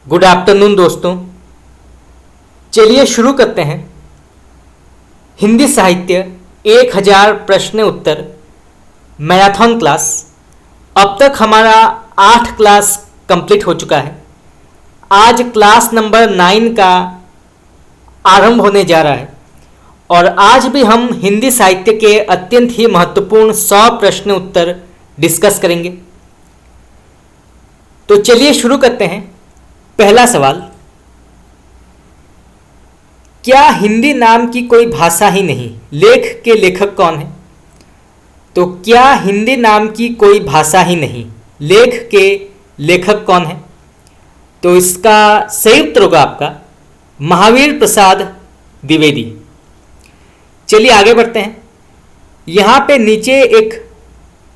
Good afternoon दोस्तों। चलिए शुरू करते हैं। हिंदी साहित्य 1000 प्रश्न उत्तर मैराथन क्लास। अब तक हमारा 8 क्लास कंप्लीट हो चुका है। आज क्लास नंबर 9 का आरंभ होने जा रहा है और आज भी हम हिंदी साहित्य के अत्यंत ही महत्वपूर्ण 100 प्रश्न उत्तर डिस्कस करेंगे। तो चलिए शुरू करते हैं। पहला सवाल, क्या हिंदी नाम की कोई भाषा ही नहीं? लेख के लेखक कौन है? तो क्या हिंदी नाम की कोई भाषा ही नहीं, लेख के लेखक कौन है? तो इसका सही उत्तर होगा आपका महावीर प्रसाद द्विवेदी। चलिए आगे बढ़ते हैं। यहाँ पे नीचे एक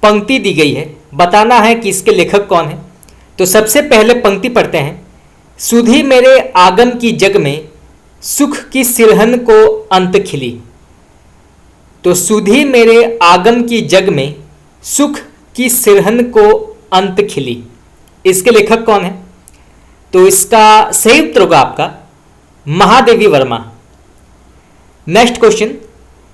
पंक्ति दी गई है, बताना है कि इसके लेखक कौन है। तो सबसे पहले पंक्ति पढ़ते हैं। सुधी मेरे आगम की जग में सुख की सिरहन को अंत खिली। तो सुधी मेरे आगम की जग में सुख की सिरहन को अंत खिली, इसके लेखक कौन है? तो इसका सही उत्तर होगा आपका महादेवी वर्मा। नेक्स्ट क्वेश्चन,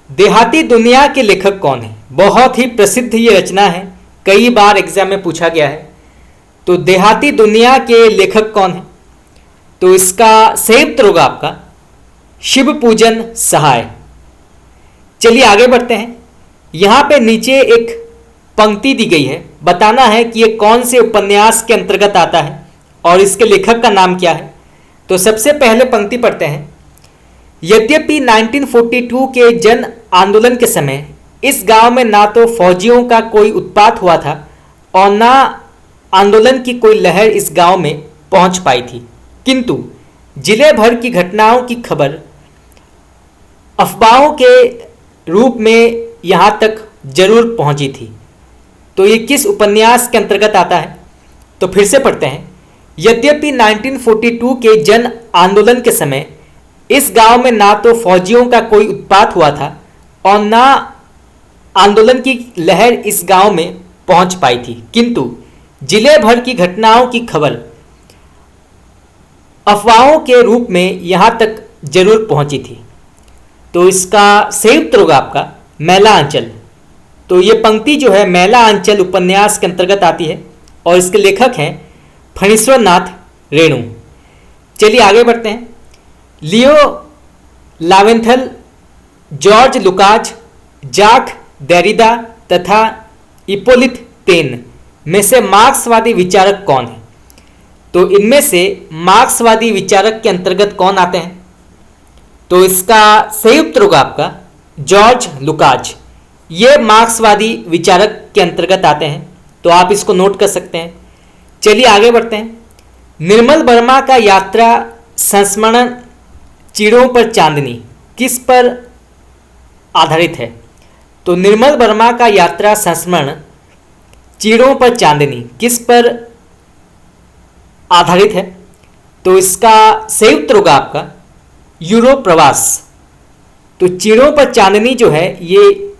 देहाती दुनिया के लेखक कौन है? बहुत ही प्रसिद्ध ये रचना है, कई बार एग्जाम में पूछा गया है। तो देहाती दुनिया के लेखक कौन है? तो इसका सही उत्तर होगा आपका शिव पूजन सहाय। चलिए आगे बढ़ते हैं। यहाँ पे नीचे एक पंक्ति दी गई है, बताना है कि ये कौन से उपन्यास के अंतर्गत आता है और इसके लेखक का नाम क्या है। तो सबसे पहले पंक्ति पढ़ते हैं। यद्यपि 1942 के जन आंदोलन के समय इस गांव में ना तो फौजियों का कोई उत्पात हुआ था और ना आंदोलन की कोई लहर इस गांव में पहुंच पाई थी, किंतु जिले भर की घटनाओं की खबर अफवाहों के रूप में यहाँ तक जरूर पहुंची थी। तो ये किस उपन्यास के अंतर्गत आता है? तो फिर से पढ़ते हैं। यद्यपि 1942 के जन आंदोलन के समय इस गांव में ना तो फौजियों का कोई उत्पात हुआ था और ना आंदोलन की लहर इस गांव में पहुंच पाई थी, किंतु जिले भर की घटनाओं की खबर अफवाहों के रूप में यहाँ तक जरूर पहुंची थी। तो इसका सही उत्तर होगा आपका मैला आंचल। तो ये पंक्ति जो है मैला आंचल उपन्यास के अंतर्गत आती है और इसके लेखक हैं फणीश्वर नाथ रेणु। चलिए आगे बढ़ते हैं। लियो लावेंथल, जॉर्ज लुकाच, जाक देरिदा तथा इपोलित तेन में से मार्क्सवादी विचारक कौन है? तो इनमें से मार्क्सवादी विचारक के अंतर्गत कौन आते हैं? तो इसका सही उत्तर होगा आपका जॉर्ज लुकाच। ये मार्क्सवादी विचारक के अंतर्गत आते हैं, तो आप इसको नोट कर सकते हैं। चलिए आगे बढ़ते हैं। निर्मल वर्मा का यात्रा संस्मरण चिड़ों पर चांदनी किस पर आधारित है? तो निर्मल वर्मा का यात्रा संस्मरण चिड़ों पर चांदनी किस पर आधारित है? तो इसका सही उत्तर होगा आपका यूरोप प्रवास। तो चिड़ों पर चांदनी जो है ये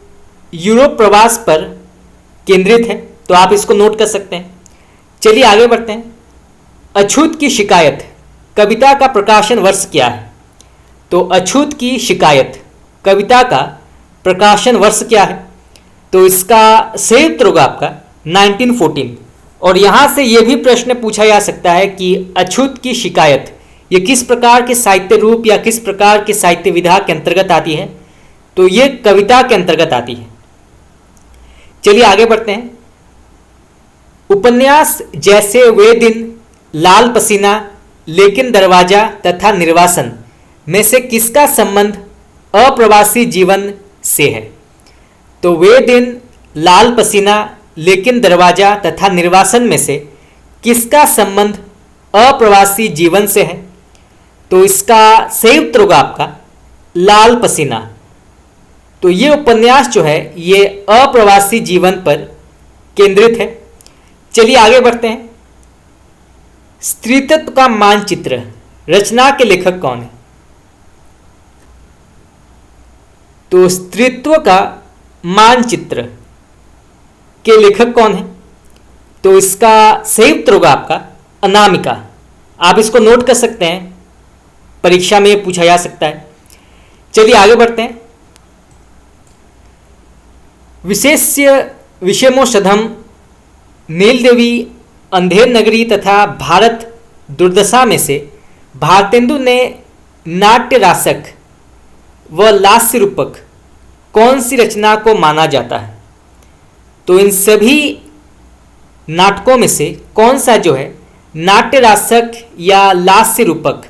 यूरोप प्रवास पर केंद्रित है, तो आप इसको नोट कर सकते हैं। चलिए आगे बढ़ते हैं। अछूत की शिकायत कविता का प्रकाशन वर्ष क्या है? तो अछूत की शिकायत कविता का प्रकाशन वर्ष क्या है? तो इसका सही उत्तर होगा आपका 1914। और यहाँ से ये भी प्रश्न पूछा जा सकता है कि अछूत की शिकायत ये किस प्रकार के साहित्य रूप या किस प्रकार के साहित्य विधा के अंतर्गत आती है? तो ये कविता के अंतर्गत आती है। चलिए आगे बढ़ते हैं। उपन्यास जैसे वे दिन, लाल पसीना, लेकिन दरवाजा तथा निर्वासन में से किसका संबंध अप्रवासी जीवन से है? तो वे दिन, लाल पसीना, लेकिन दरवाजा तथा निर्वासन में से किसका संबंध अप्रवासी जीवन से है? तो इसका सही उत्तर होगा आपका लाल पसीना। तो ये उपन्यास जो है ये अप्रवासी जीवन पर केंद्रित है। चलिए आगे बढ़ते हैं। स्त्रीत्व का मानचित्र रचना के लेखक कौन है? तो स्त्रीत्व का मानचित्र के लेखक कौन है? तो इसका सही उत्तर होगा आपका अनामिका। आप इसको नोट कर सकते हैं, परीक्षा में पूछा जा सकता है। चलिए आगे बढ़ते हैं। विशेष्य विषमोषधम, नीलदेवी, अंधेर नगरी तथा भारत दुर्दशा में से भारतेंदु ने नाट्य रासक व लास्य रूपक कौन सी रचना को माना जाता है? तो इन सभी नाटकों में से कौन सा जो है नाट्य रासक या लास्य रूपक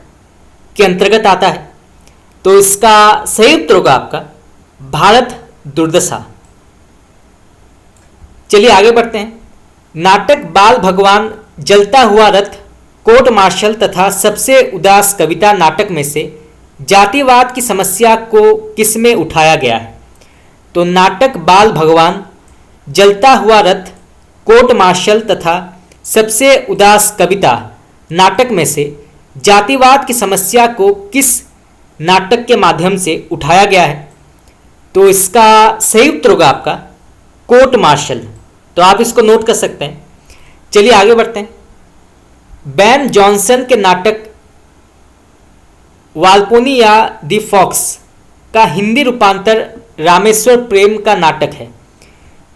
के अंतर्गत आता है? तो इसका सही उत्तर होगा आपका भारत दुर्दशा। चलिए आगे बढ़ते हैं। नाटक बाल भगवान, जलता हुआ रथ, कोर्ट मार्शल तथा सबसे उदास कविता नाटक में से जातिवाद की समस्या को किसमें उठाया गया है? तो नाटक बाल भगवान, जलता हुआ रथ, कोर्ट मार्शल तथा सबसे उदास कविता नाटक में से जातिवाद की समस्या को किस नाटक के माध्यम से उठाया गया है? तो इसका सही उत्तर होगा आपका कोर्ट मार्शल। तो आप इसको नोट कर सकते हैं। चलिए आगे बढ़ते हैं। बेन जॉनसन के नाटक वाल्पोनी या दी फॉक्स का हिंदी रूपांतर रामेश्वर प्रेम का नाटक है।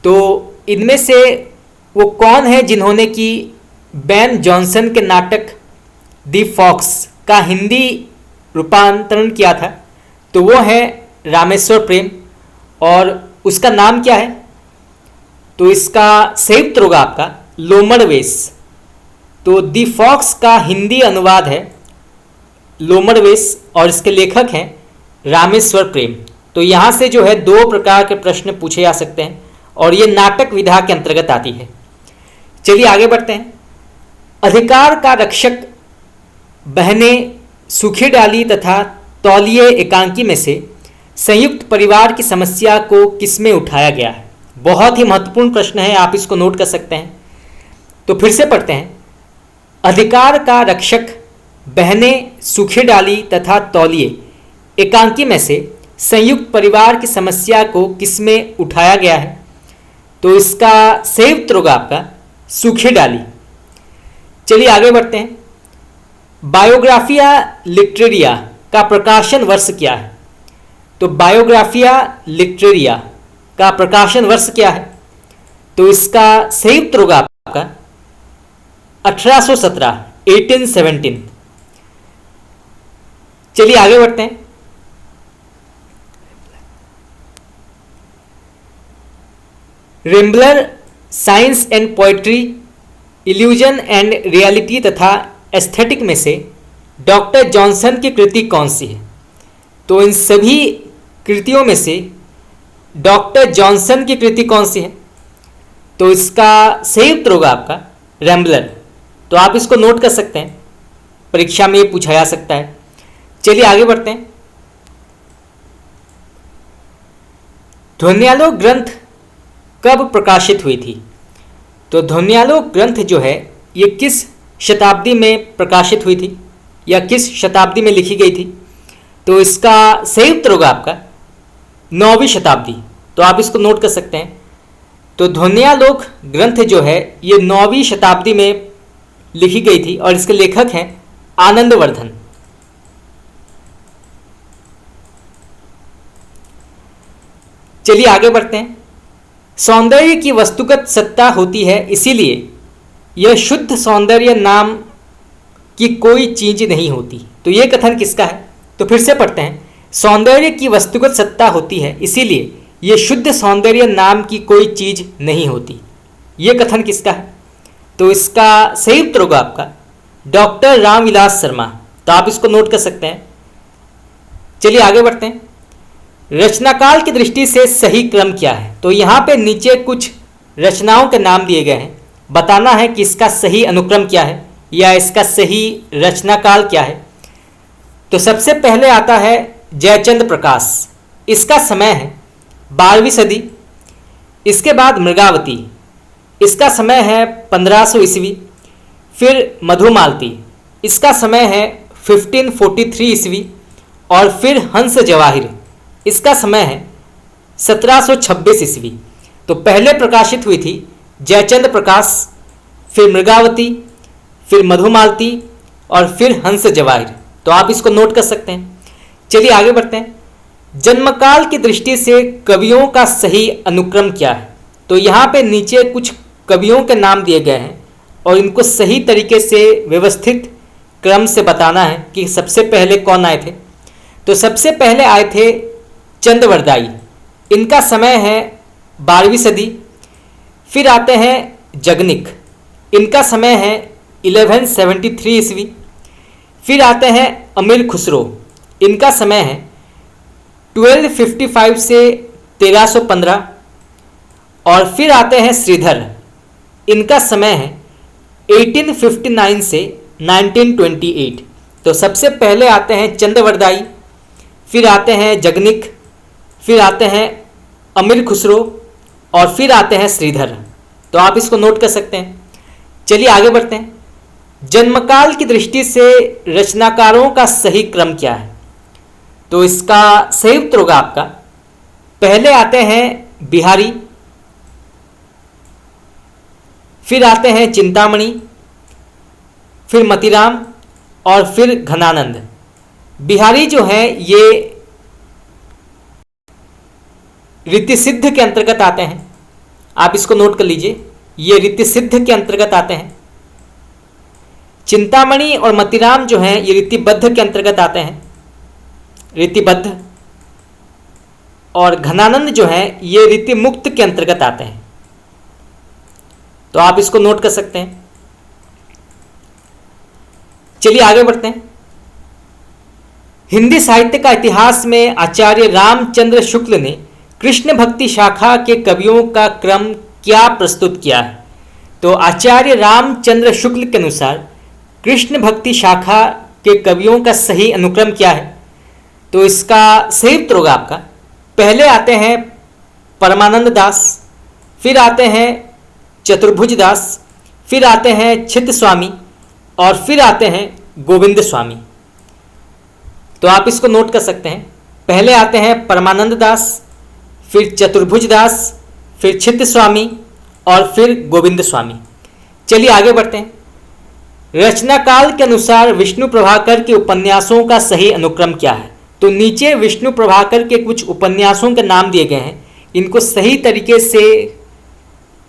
तो इनमें से वो कौन है जिन्होंने कि बेन जॉनसन के नाटक दी फॉक्स का हिंदी रूपांतरण किया था? तो वो है रामेश्वर प्रेम। और उसका नाम क्या है? तो इसका सही उत्तर होगा आपका लोमड़वेश। तो दी फॉक्स का हिंदी अनुवाद है लोमड़वेश और इसके लेखक हैं रामेश्वर प्रेम। तो यहाँ से जो है दो प्रकार के प्रश्न पूछे जा सकते हैं और ये नाटक विधा के अंतर्गत आती है। चलिए आगे बढ़ते हैं। अधिकार का रक्षक, बहने, सूखी डाली तथा तौलिए एकांकी में से संयुक्त परिवार की समस्या को किसमें उठाया गया है? बहुत ही महत्वपूर्ण प्रश्न है, आप इसको नोट कर सकते हैं। तो फिर से पढ़ते हैं। अधिकार का रक्षक, बहने, सूखी डाली तथा तौलिए एकांकी में से संयुक्त परिवार की समस्या को किसमें उठाया गया है? तो इसका सही उत्तर होगा आपका सूखी डाली। चलिए आगे बढ़ते हैं। बायोग्राफिया लिटरेरिया का प्रकाशन वर्ष क्या है? तो बायोग्राफिया लिटरेरिया का प्रकाशन वर्ष क्या है? तो इसका सही उत्तर होगा आपका 1817, 1817। चलिए आगे बढ़ते हैं। Rambler, science and poetry, illusion and reality तथा एस्थेटिक में से डॉक्टर जॉनसन की कृति कौन सी है? तो इन सभी कृतियों में से डॉक्टर जॉनसन की कृति कौन सी है? तो इसका सही उत्तर होगा आपका रैम्बलर। तो आप इसको नोट कर सकते हैं, परीक्षा में ये पूछा जा सकता है। चलिए आगे बढ़ते हैं। ध्वन्यालोक ग्रंथ कब प्रकाशित हुई थी? तो ध्वन्यालोक ग्रंथ जो है ये किस शताब्दी में प्रकाशित हुई थी या किस शताब्दी में लिखी गई थी? तो इसका सही उत्तर होगा आपका 9वीं शताब्दी। तो आप इसको नोट कर सकते हैं। तो ध्वन्यालोक ग्रंथ जो है ये 9वीं शताब्दी में लिखी गई थी और इसके लेखक हैं आनंदवर्धन। चलिए आगे बढ़ते हैं। सौंदर्य की वस्तुगत सत्ता होती है, इसीलिए यह शुद्ध सौंदर्य नाम की कोई चीज नहीं होती। तो यह कथन किसका है? तो फिर से पढ़ते हैं। सौंदर्य की वस्तुगत सत्ता होती है, इसीलिए यह शुद्ध सौंदर्य नाम की कोई चीज नहीं होती। यह कथन किसका है? तो इसका सही उत्तर होगा आपका डॉक्टर रामविलास शर्मा। तो आप इसको नोट कर सकते हैं। चलिए आगे बढ़ते हैं। रचनाकाल की दृष्टि से सही क्रम क्या है? तो यहाँ पे नीचे कुछ रचनाओं के नाम दिए गए हैं, बताना है कि इसका सही अनुक्रम क्या है या इसका सही रचनाकाल क्या है। तो सबसे पहले आता है जयचंद्र प्रकाश, इसका समय है 12वीं सदी। इसके बाद मृगावती, इसका समय है 1500 ईस्वी। फिर मधुमालती, इसका समय है 1543 ईस्वी। और फिर हंस जवाहिर, इसका समय है 1726 ईस्वी। तो पहले प्रकाशित हुई थी जयचंद्र प्रकाश, फिर मृगावती, फिर मधुमालती और फिर हंस जवाहिर। तो आप इसको नोट कर सकते हैं। चलिए आगे बढ़ते हैं। जन्मकाल की दृष्टि से कवियों का सही अनुक्रम क्या है? तो यहाँ पे नीचे कुछ कवियों के नाम दिए गए हैं और इनको सही तरीके से व्यवस्थित क्रम से बताना है कि सबसे पहले कौन आए थे। तो सबसे पहले आए थे चंदवरदाई। इनका समय है 12वीं सदी। फिर आते हैं जगनिक। इनका समय है 1173 ईस्वी। फिर आते हैं अमीर खुसरो। इनका समय है 1255 से 1315। और फिर आते हैं श्रीधर। इनका समय है 1859 से 1928। तो सबसे पहले आते हैं चंदवरदाई, फिर आते हैं जगनिक, फिर आते हैं अमीर खुसरो और फिर आते हैं श्रीधर। तो आप इसको नोट कर सकते हैं। चलिए आगे बढ़ते हैं। जन्मकाल की दृष्टि से रचनाकारों का सही क्रम क्या है? तो इसका सही उत्तर होगा आपका, पहले आते हैं बिहारी, फिर आते हैं चिंतामणि, फिर मतीराम और फिर घनानंद। बिहारी जो है ये रीतिसिद्ध के अंतर्गत आते हैं। आप इसको नोट कर लीजिए, ये रीतिसिद्ध के अंतर्गत आते हैं। चिंतामणि और मतीराम जो हैं ये रीतिबद्ध के अंतर्गत आते हैं, रीतिबद्ध। और घनानंद जो है ये रीतिमुक्त के अंतर्गत आते हैं। तो आप इसको नोट कर सकते हैं। चलिए आगे बढ़ते हैं। हिंदी साहित्य का इतिहास में आचार्य रामचंद्र शुक्ल ने कृष्ण भक्ति शाखा के कवियों का क्रम क्या प्रस्तुत किया है? तो आचार्य रामचंद्र शुक्ल के अनुसार कृष्ण भक्ति शाखा के कवियों का सही अनुक्रम क्या है? तो इसका सही उत्तर होगा आपका, पहले आते हैं परमानंद दास, फिर आते हैं चतुर्भुज दास, फिर आते हैं छित्र स्वामी और फिर आते हैं गोविंद स्वामी। तो आप इसको नोट कर सकते हैं। पहले आते हैं परमानंद दास, फिर चतुर्भुज दास, फिर छित्र स्वामी और फिर गोविंद स्वामी। चलिए आगे बढ़ते हैं। रचनाकाल के अनुसार विष्णु प्रभाकर के उपन्यासों का सही अनुक्रम क्या है? तो नीचे विष्णु प्रभाकर के कुछ उपन्यासों के नाम दिए गए हैं। इनको सही तरीके से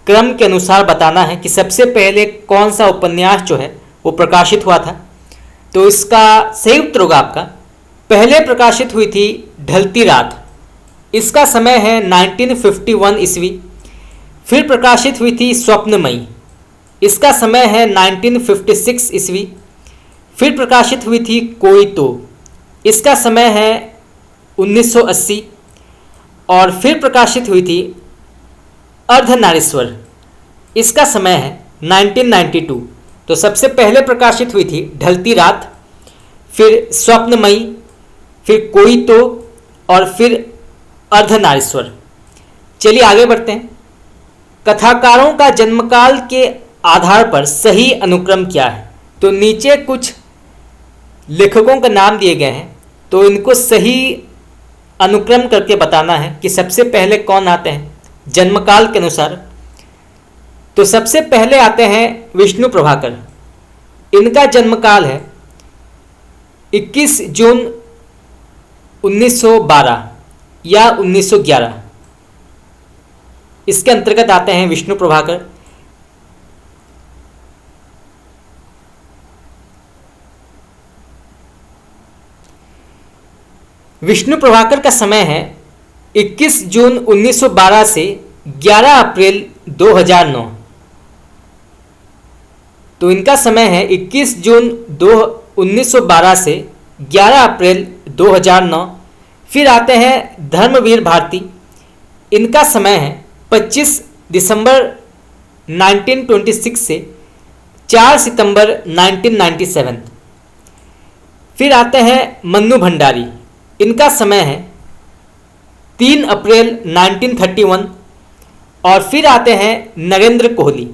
क्रम के अनुसार बताना है कि सबसे पहले कौन सा उपन्यास जो है वो प्रकाशित हुआ था। तो इसका सही उत्तर होगा आपका, पहले प्रकाशित हुई थी ढलती रात। इसका समय है 1951 ईस्वी। फिर प्रकाशित हुई थी स्वप्नमयी। इसका समय है 1956 ईस्वी। फिर प्रकाशित हुई थी कोई तो। इसका समय है 1980। और फिर प्रकाशित हुई थी अर्धनारीश्वर। इसका समय है 1992। तो सबसे पहले प्रकाशित हुई थी ढलती रात, फिर स्वप्नमयी, फिर कोई तो और फिर अर्धनारीश्वर। चलिए आगे बढ़ते हैं। कथाकारों का जन्मकाल के आधार पर सही अनुक्रम क्या है? तो नीचे कुछ लेखकों का नाम दिए गए हैं, तो इनको सही अनुक्रम करके बताना है कि सबसे पहले कौन आते हैं जन्मकाल के अनुसार। तो सबसे पहले आते हैं विष्णु प्रभाकर। इनका जन्मकाल है 21 जून 1912 या 1911। इसके अंतर्गत आते हैं विष्णु प्रभाकर। विष्णु प्रभाकर का समय है 21 जून 1912 से 11 अप्रैल 2009। तो इनका समय है 21 जून 1912 से 11 अप्रैल 2009। फिर आते हैं धर्मवीर भारती। इनका समय है 25 दिसंबर 1926 से 4 सितंबर 1997। फिर आते हैं मन्नू भंडारी। इनका समय है 3 अप्रैल 1931। और फिर आते हैं नरेंद्र कोहली।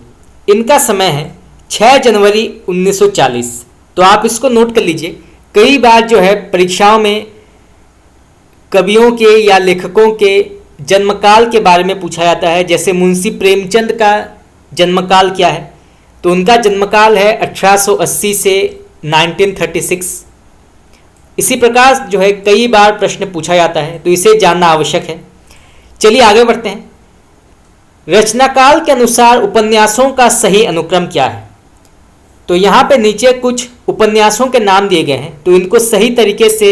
इनका समय है 6 जनवरी 1940। तो आप इसको नोट कर लीजिए। कई बार जो है परीक्षाओं में कवियों के या लेखकों के जन्मकाल के बारे में पूछा जाता है। जैसे मुंशी प्रेमचंद का जन्मकाल क्या है? तो उनका जन्मकाल है 1880 से 1936। इसी प्रकार जो है कई बार प्रश्न पूछा जाता है, तो इसे जानना आवश्यक है। चलिए आगे बढ़ते हैं। रचनाकाल के अनुसार उपन्यासों का सही अनुक्रम क्या है? तो यहाँ पे नीचे कुछ उपन्यासों के नाम दिए गए हैं, तो इनको सही तरीके से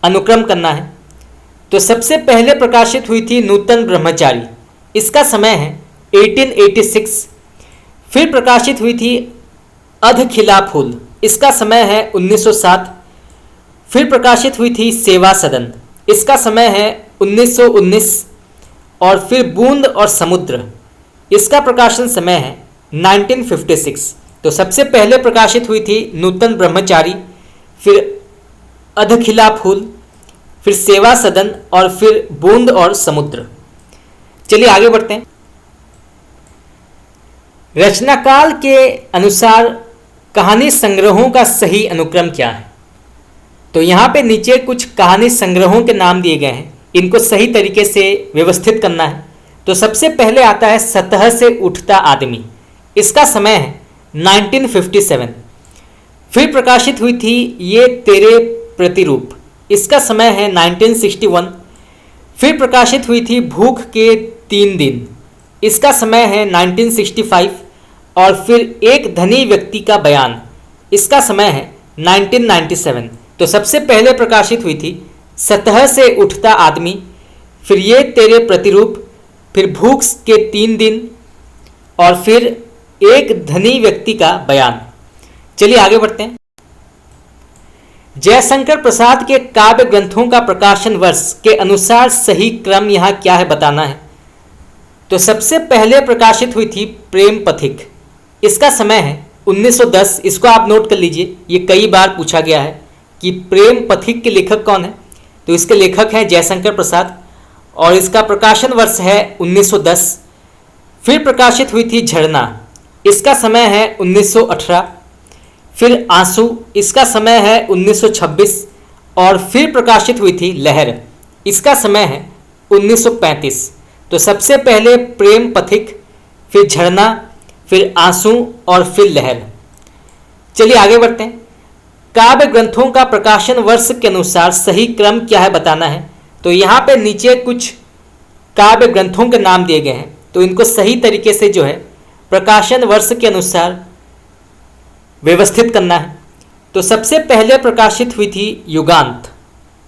अनुक्रम करना है। तो सबसे पहले प्रकाशित हुई थी नूतन ब्रह्मचारी, इसका समय है 1886। फिर प्रकाशित हुई थी अध खिला फूल, इसका समय है 1907। फिर प्रकाशित हुई थी सेवा सदन, इसका समय है 1919। और फिर बूंद और समुद्र, इसका प्रकाशन समय है 1956। तो सबसे पहले प्रकाशित हुई थी नूतन ब्रह्मचारी, फिर अध खिला फूल, फिर सेवा सदन और फिर बूंद और समुद्र। चलिए आगे बढ़ते हैं। रचनाकाल के अनुसार कहानी संग्रहों का सही अनुक्रम क्या है? तो यहाँ पे नीचे कुछ कहानी संग्रहों के नाम दिए गए हैं, इनको सही तरीके से व्यवस्थित करना है। तो सबसे पहले आता है सतह से उठता आदमी, इसका समय है 1957। फिर प्रकाशित हुई थी ये तेरे प्रतिरूप, इसका समय है 1961। फिर प्रकाशित हुई थी भूख के 3 दिन, इसका समय है 1965। और फिर एक धनी व्यक्ति का बयान, इसका समय है 1997। तो सबसे पहले प्रकाशित हुई थी सतह से उठता आदमी, फिर ये तेरे प्रतिरूप, फिर भूख के 3 दिन और फिर एक धनी व्यक्ति का बयान। चलिए आगे बढ़ते हैं। जयशंकर प्रसाद के काव्य ग्रंथों का प्रकाशन वर्ष के अनुसार सही क्रम यहाँ क्या है बताना है। तो सबसे पहले प्रकाशित हुई थी प्रेम पथिक, इसका समय है 1910। इसको आप नोट कर लीजिए, ये कई बार पूछा गया है कि प्रेम पथिक के लेखक कौन है। तो इसके लेखक हैं जयशंकर प्रसाद और इसका प्रकाशन वर्ष है 1910। फिर प्रकाशित हुई थी झरना, इसका समय है 1918। फिर आंसू, इसका समय है 1926। और फिर प्रकाशित हुई थी लहर, इसका समय है 1935। तो सबसे पहले प्रेम पथिक, फिर झरना, फिर आंसू और फिर लहर। चलिए आगे बढ़ते हैं। काव्य ग्रंथों का प्रकाशन वर्ष के अनुसार सही क्रम क्या है बताना है। तो यहाँ पे नीचे कुछ काव्य ग्रंथों के नाम दिए गए हैं, तो इनको सही तरीके से जो है प्रकाशन वर्ष के अनुसार व्यवस्थित करना है। तो सबसे पहले प्रकाशित हुई थी युगांत,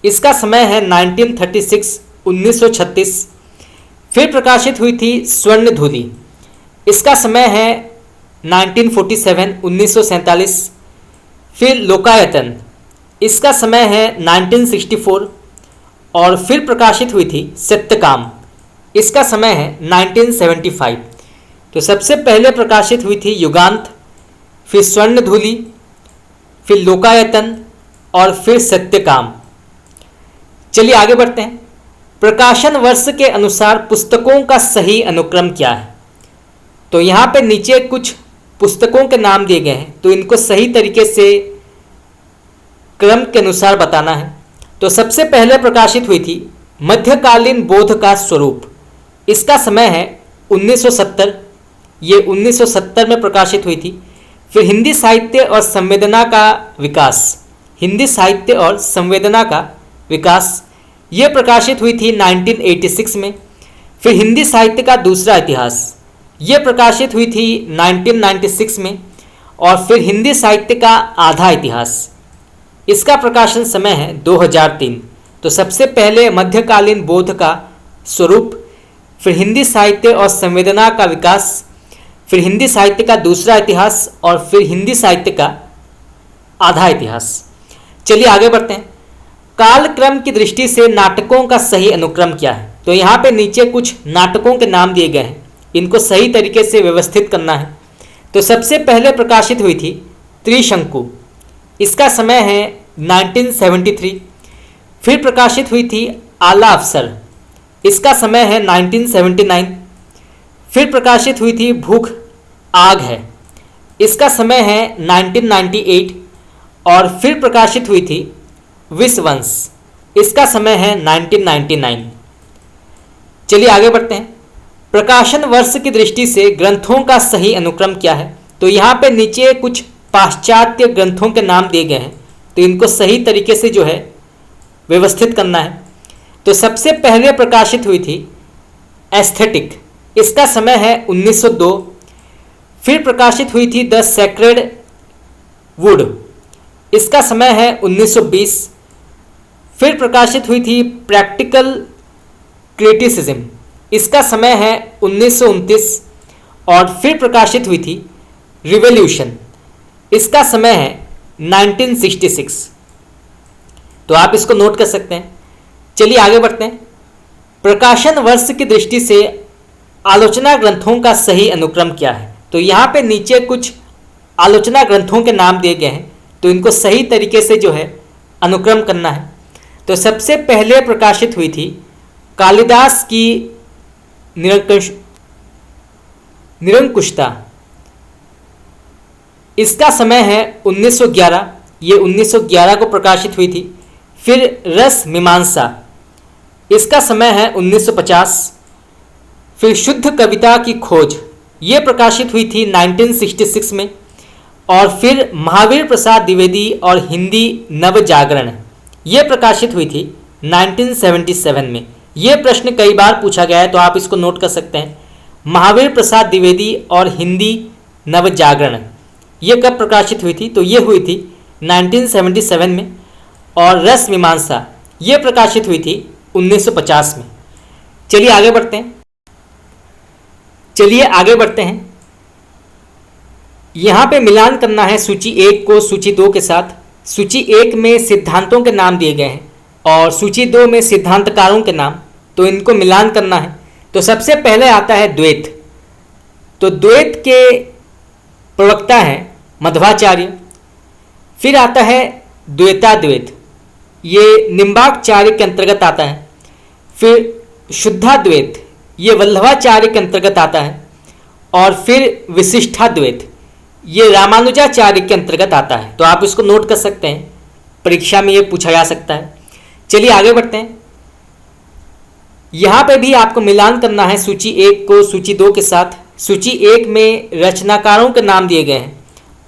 इसका समय है 1936 1936। फिर प्रकाशित हुई थी स्वर्णधूलि, इसका समय है 1947 1947। फिर लोकायतन, इसका समय है 1964। और फिर प्रकाशित हुई थी सत्यकाम, इसका समय है 1975। तो सबसे पहले प्रकाशित हुई थी युगांत, फिर स्वर्णधूलि, फिर लोकायतन और फिर सत्यकाम। चलिए आगे बढ़ते हैं। प्रकाशन वर्ष के अनुसार पुस्तकों का सही अनुक्रम क्या है? तो यहाँ पे नीचे कुछ पुस्तकों के नाम दिए गए हैं, तो इनको सही तरीके से क्रम के अनुसार बताना है। तो सबसे पहले प्रकाशित हुई थी मध्यकालीन बोध का स्वरूप, इसका समय है 1970, ये 1970 में प्रकाशित हुई थी। फिर हिंदी साहित्य और संवेदना का विकास, हिंदी साहित्य और संवेदना का विकास, ये प्रकाशित हुई थी 1986 में। फिर हिंदी साहित्य का दूसरा इतिहास, ये प्रकाशित हुई थी 1996 में। और फिर हिंदी साहित्य का आधा इतिहास, इसका प्रकाशन समय है 2003। तो सबसे पहले मध्यकालीन बोध का स्वरूप, फिर हिंदी साहित्य और संवेदना का विकास, फिर हिंदी साहित्य का दूसरा इतिहास और फिर हिंदी साहित्य का आधा इतिहास। चलिए आगे बढ़ते हैं। कालक्रम की दृष्टि से नाटकों का सही अनुक्रम क्या है? तो यहाँ पे नीचे कुछ नाटकों के नाम दिए गए हैं, इनको सही तरीके से व्यवस्थित करना है। तो सबसे पहले प्रकाशित हुई थी त्रिशंकु, इसका समय है 1973। फिर प्रकाशित हुई थी आला अफसर, इसका समय है 1979। फिर प्रकाशित हुई थी भूख आग है, इसका समय है 1998। और फिर प्रकाशित हुई थी विषवंश, इसका समय है 1999। चलिए आगे बढ़ते हैं। प्रकाशन वर्ष की दृष्टि से ग्रंथों का सही अनुक्रम क्या है? तो यहाँ पे नीचे कुछ पाश्चात्य ग्रंथों के नाम दिए गए हैं, तो इनको सही तरीके से जो है व्यवस्थित करना है। तो सबसे पहले प्रकाशित हुई थी एस्थेटिक, इसका समय है 1902। फिर प्रकाशित हुई थी द सेक्रेड वुड, इसका समय है 1920। फिर प्रकाशित हुई थी प्रैक्टिकल क्रिटिसिज्म, इसका समय है 1929। और फिर प्रकाशित हुई थी रिवॉल्यूशन, इसका समय है 1966। तो आप इसको नोट कर सकते हैं। चलिए आगे बढ़ते हैं। प्रकाशन वर्ष की दृष्टि से आलोचना ग्रंथों का सही अनुक्रम क्या है? तो यहाँ पे नीचे कुछ आलोचना ग्रंथों के नाम दिए गए हैं, तो इनको सही तरीके से जो है अनुक्रम करना है। तो सबसे पहले प्रकाशित हुई थी कालिदास की निरंकुशता, इसका समय है 1911, ये 1911 को प्रकाशित हुई थी। फिर रस मीमांसा, इसका समय है 1950। फिर शुद्ध कविता की खोज, ये प्रकाशित हुई थी 1966 में। और फिर महावीर प्रसाद द्विवेदी और हिंदी नवजागरण, ये प्रकाशित हुई थी 1977 में। ये प्रश्न कई बार पूछा गया है, तो आप इसको नोट कर सकते हैं। महावीर प्रसाद द्विवेदी और हिंदी नवजागरण, ये कब प्रकाशित हुई थी? तो ये हुई थी 1977 में। और रस मीमांसा, ये प्रकाशित हुई थी 1950 में। चलिए आगे बढ़ते हैं। यहाँ पे मिलान करना है सूची 1 को सूची 2 के साथ। सूची 1 में सिद्धांतों के नाम दिए गए हैं और सूची 2 में सिद्धांतकारों के नाम, तो इनको मिलान करना है। तो सबसे पहले आता है द्वैत। तो द्वैत के प्रवक्ता हैं मध्वाचार्य। फिर आता है द्वैताद्वैत, ये निम्बार्काचार्य के अंतर्गत आता है। फिर शुद्धाद्वैत, ये वल्लभाचार्य के अंतर्गत आता है। और फिर विशिष्टाद्वैत, ये रामानुजाचार्य के अंतर्गत आता है। तो आप इसको नोट कर सकते हैं, परीक्षा में ये पूछा जा सकता है। चलिए आगे बढ़ते हैं। यहाँ पे भी आपको मिलान करना है सूची 1 को सूची 2 के साथ। सूची 1 में रचनाकारों के नाम दिए गए हैं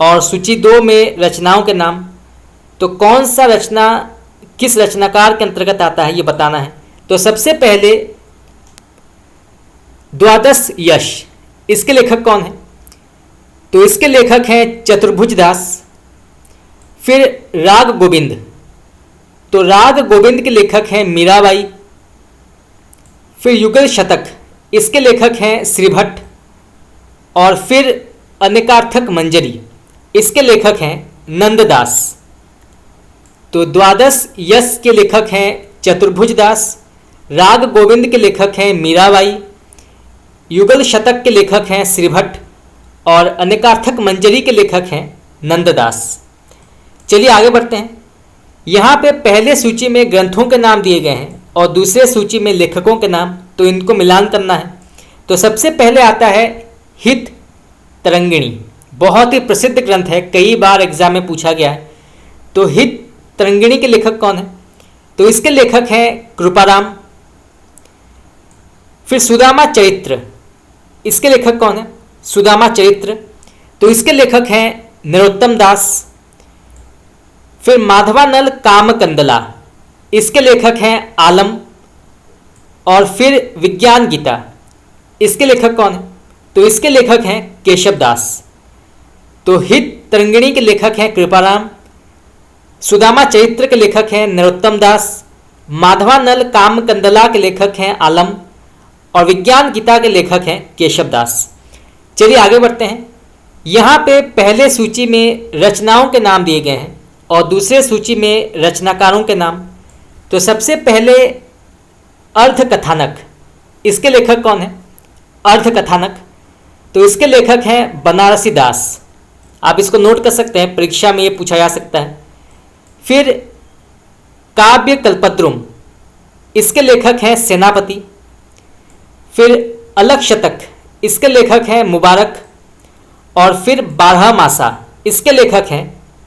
और सूची 2 में रचनाओं के नाम। तो कौन सा रचना किस रचनाकार के अंतर्गत आता है, ये बताना है। तो सबसे पहले द्वादश यश, इसके लेखक कौन है? तो इसके लेखक हैं चतुर्भुज दास। फिर राग गोविंद, तो राग गोविंद के लेखक हैं मीराबाई। फिर युगल शतक, इसके लेखक हैं श्रीभट्ट। और फिर अनेकार्थक मंजरी, इसके लेखक हैं नंददास। तो द्वादश यश के लेखक हैं चतुर्भुज दास, राग गोविंद के लेखक हैं मीराबाई, युगल शतक के लेखक हैं श्रीभट्ट और अनेकार्थक मंजरी के लेखक हैं नंददास। चलिए आगे बढ़ते हैं। यहाँ पे पहले सूची में ग्रंथों के नाम दिए गए हैं और दूसरे सूची में लेखकों के नाम, तो इनको मिलान करना है। तो सबसे पहले आता है हित तरंगिणी, बहुत ही प्रसिद्ध ग्रंथ है, कई बार एग्जाम में पूछा गया है। तो हित तरंगिणी के लेखक कौन है? तो इसके लेखक हैं कृपाराम। फिर सुदामा चरित्र, इसके लेखक कौन है? सुदामा चरित्र, तो इसके लेखक हैं नरोत्तम दास। फिर माधवानल कामकंदला, इसके लेखक हैं आलम। और फिर विज्ञान गीता, इसके लेखक कौन है? तो इसके लेखक हैं केशव दास। तो हित तरंगिणी के लेखक हैं कृपाराम, सुदामा चरित्र के लेखक हैं नरोत्तम दास, माधवानल कामकंदला के लेखक हैं आलम और विज्ञान गीता के लेखक हैं केशव दास। चलिए आगे बढ़ते हैं। यहाँ पे पहले सूची में रचनाओं के नाम दिए गए हैं और दूसरे सूची में रचनाकारों के नाम। तो सबसे पहले अर्धकथानक, इसके लेखक कौन है? अर्धकथानक, तो इसके लेखक हैं बनारसी दास। आप इसको नोट कर सकते हैं, परीक्षा में ये पूछा जा सकता है। फिर काव्य कल्पद्रुम, इसके लेखक हैं सेनापति। फिर अलग शतक, इसके लेखक हैं मुबारक। और फिर बारह मासा, इसके लेखक हैं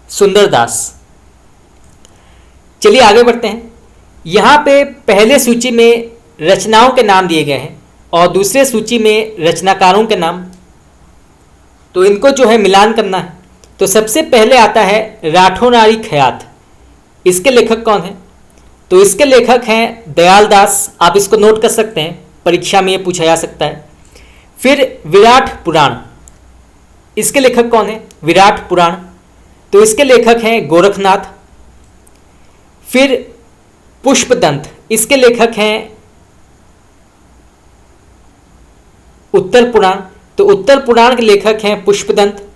सुंदरदास। चलिए आगे बढ़ते हैं। यहाँ पे पहले सूची में रचनाओं के नाम दिए गए हैं और दूसरे सूची में रचनाकारों के नाम, तो इनको जो है मिलान करना है। तो सबसे पहले आता है राठौनारी खयात। इसके लेखक कौन है? तो इसके लेखक हैं दयाल दास। आप इसको नोट कर सकते हैं, परीक्षा में ये पूछा जा सकता है। फिर विराट पुराण, इसके लेखक कौन है? विराट पुराण, तो इसके लेखक हैं गोरखनाथ। फिर पुष्पदंत, इसके लेखक हैं उत्तर पुराण, तो उत्तर पुराण के लेखक हैं पुष्पदंत।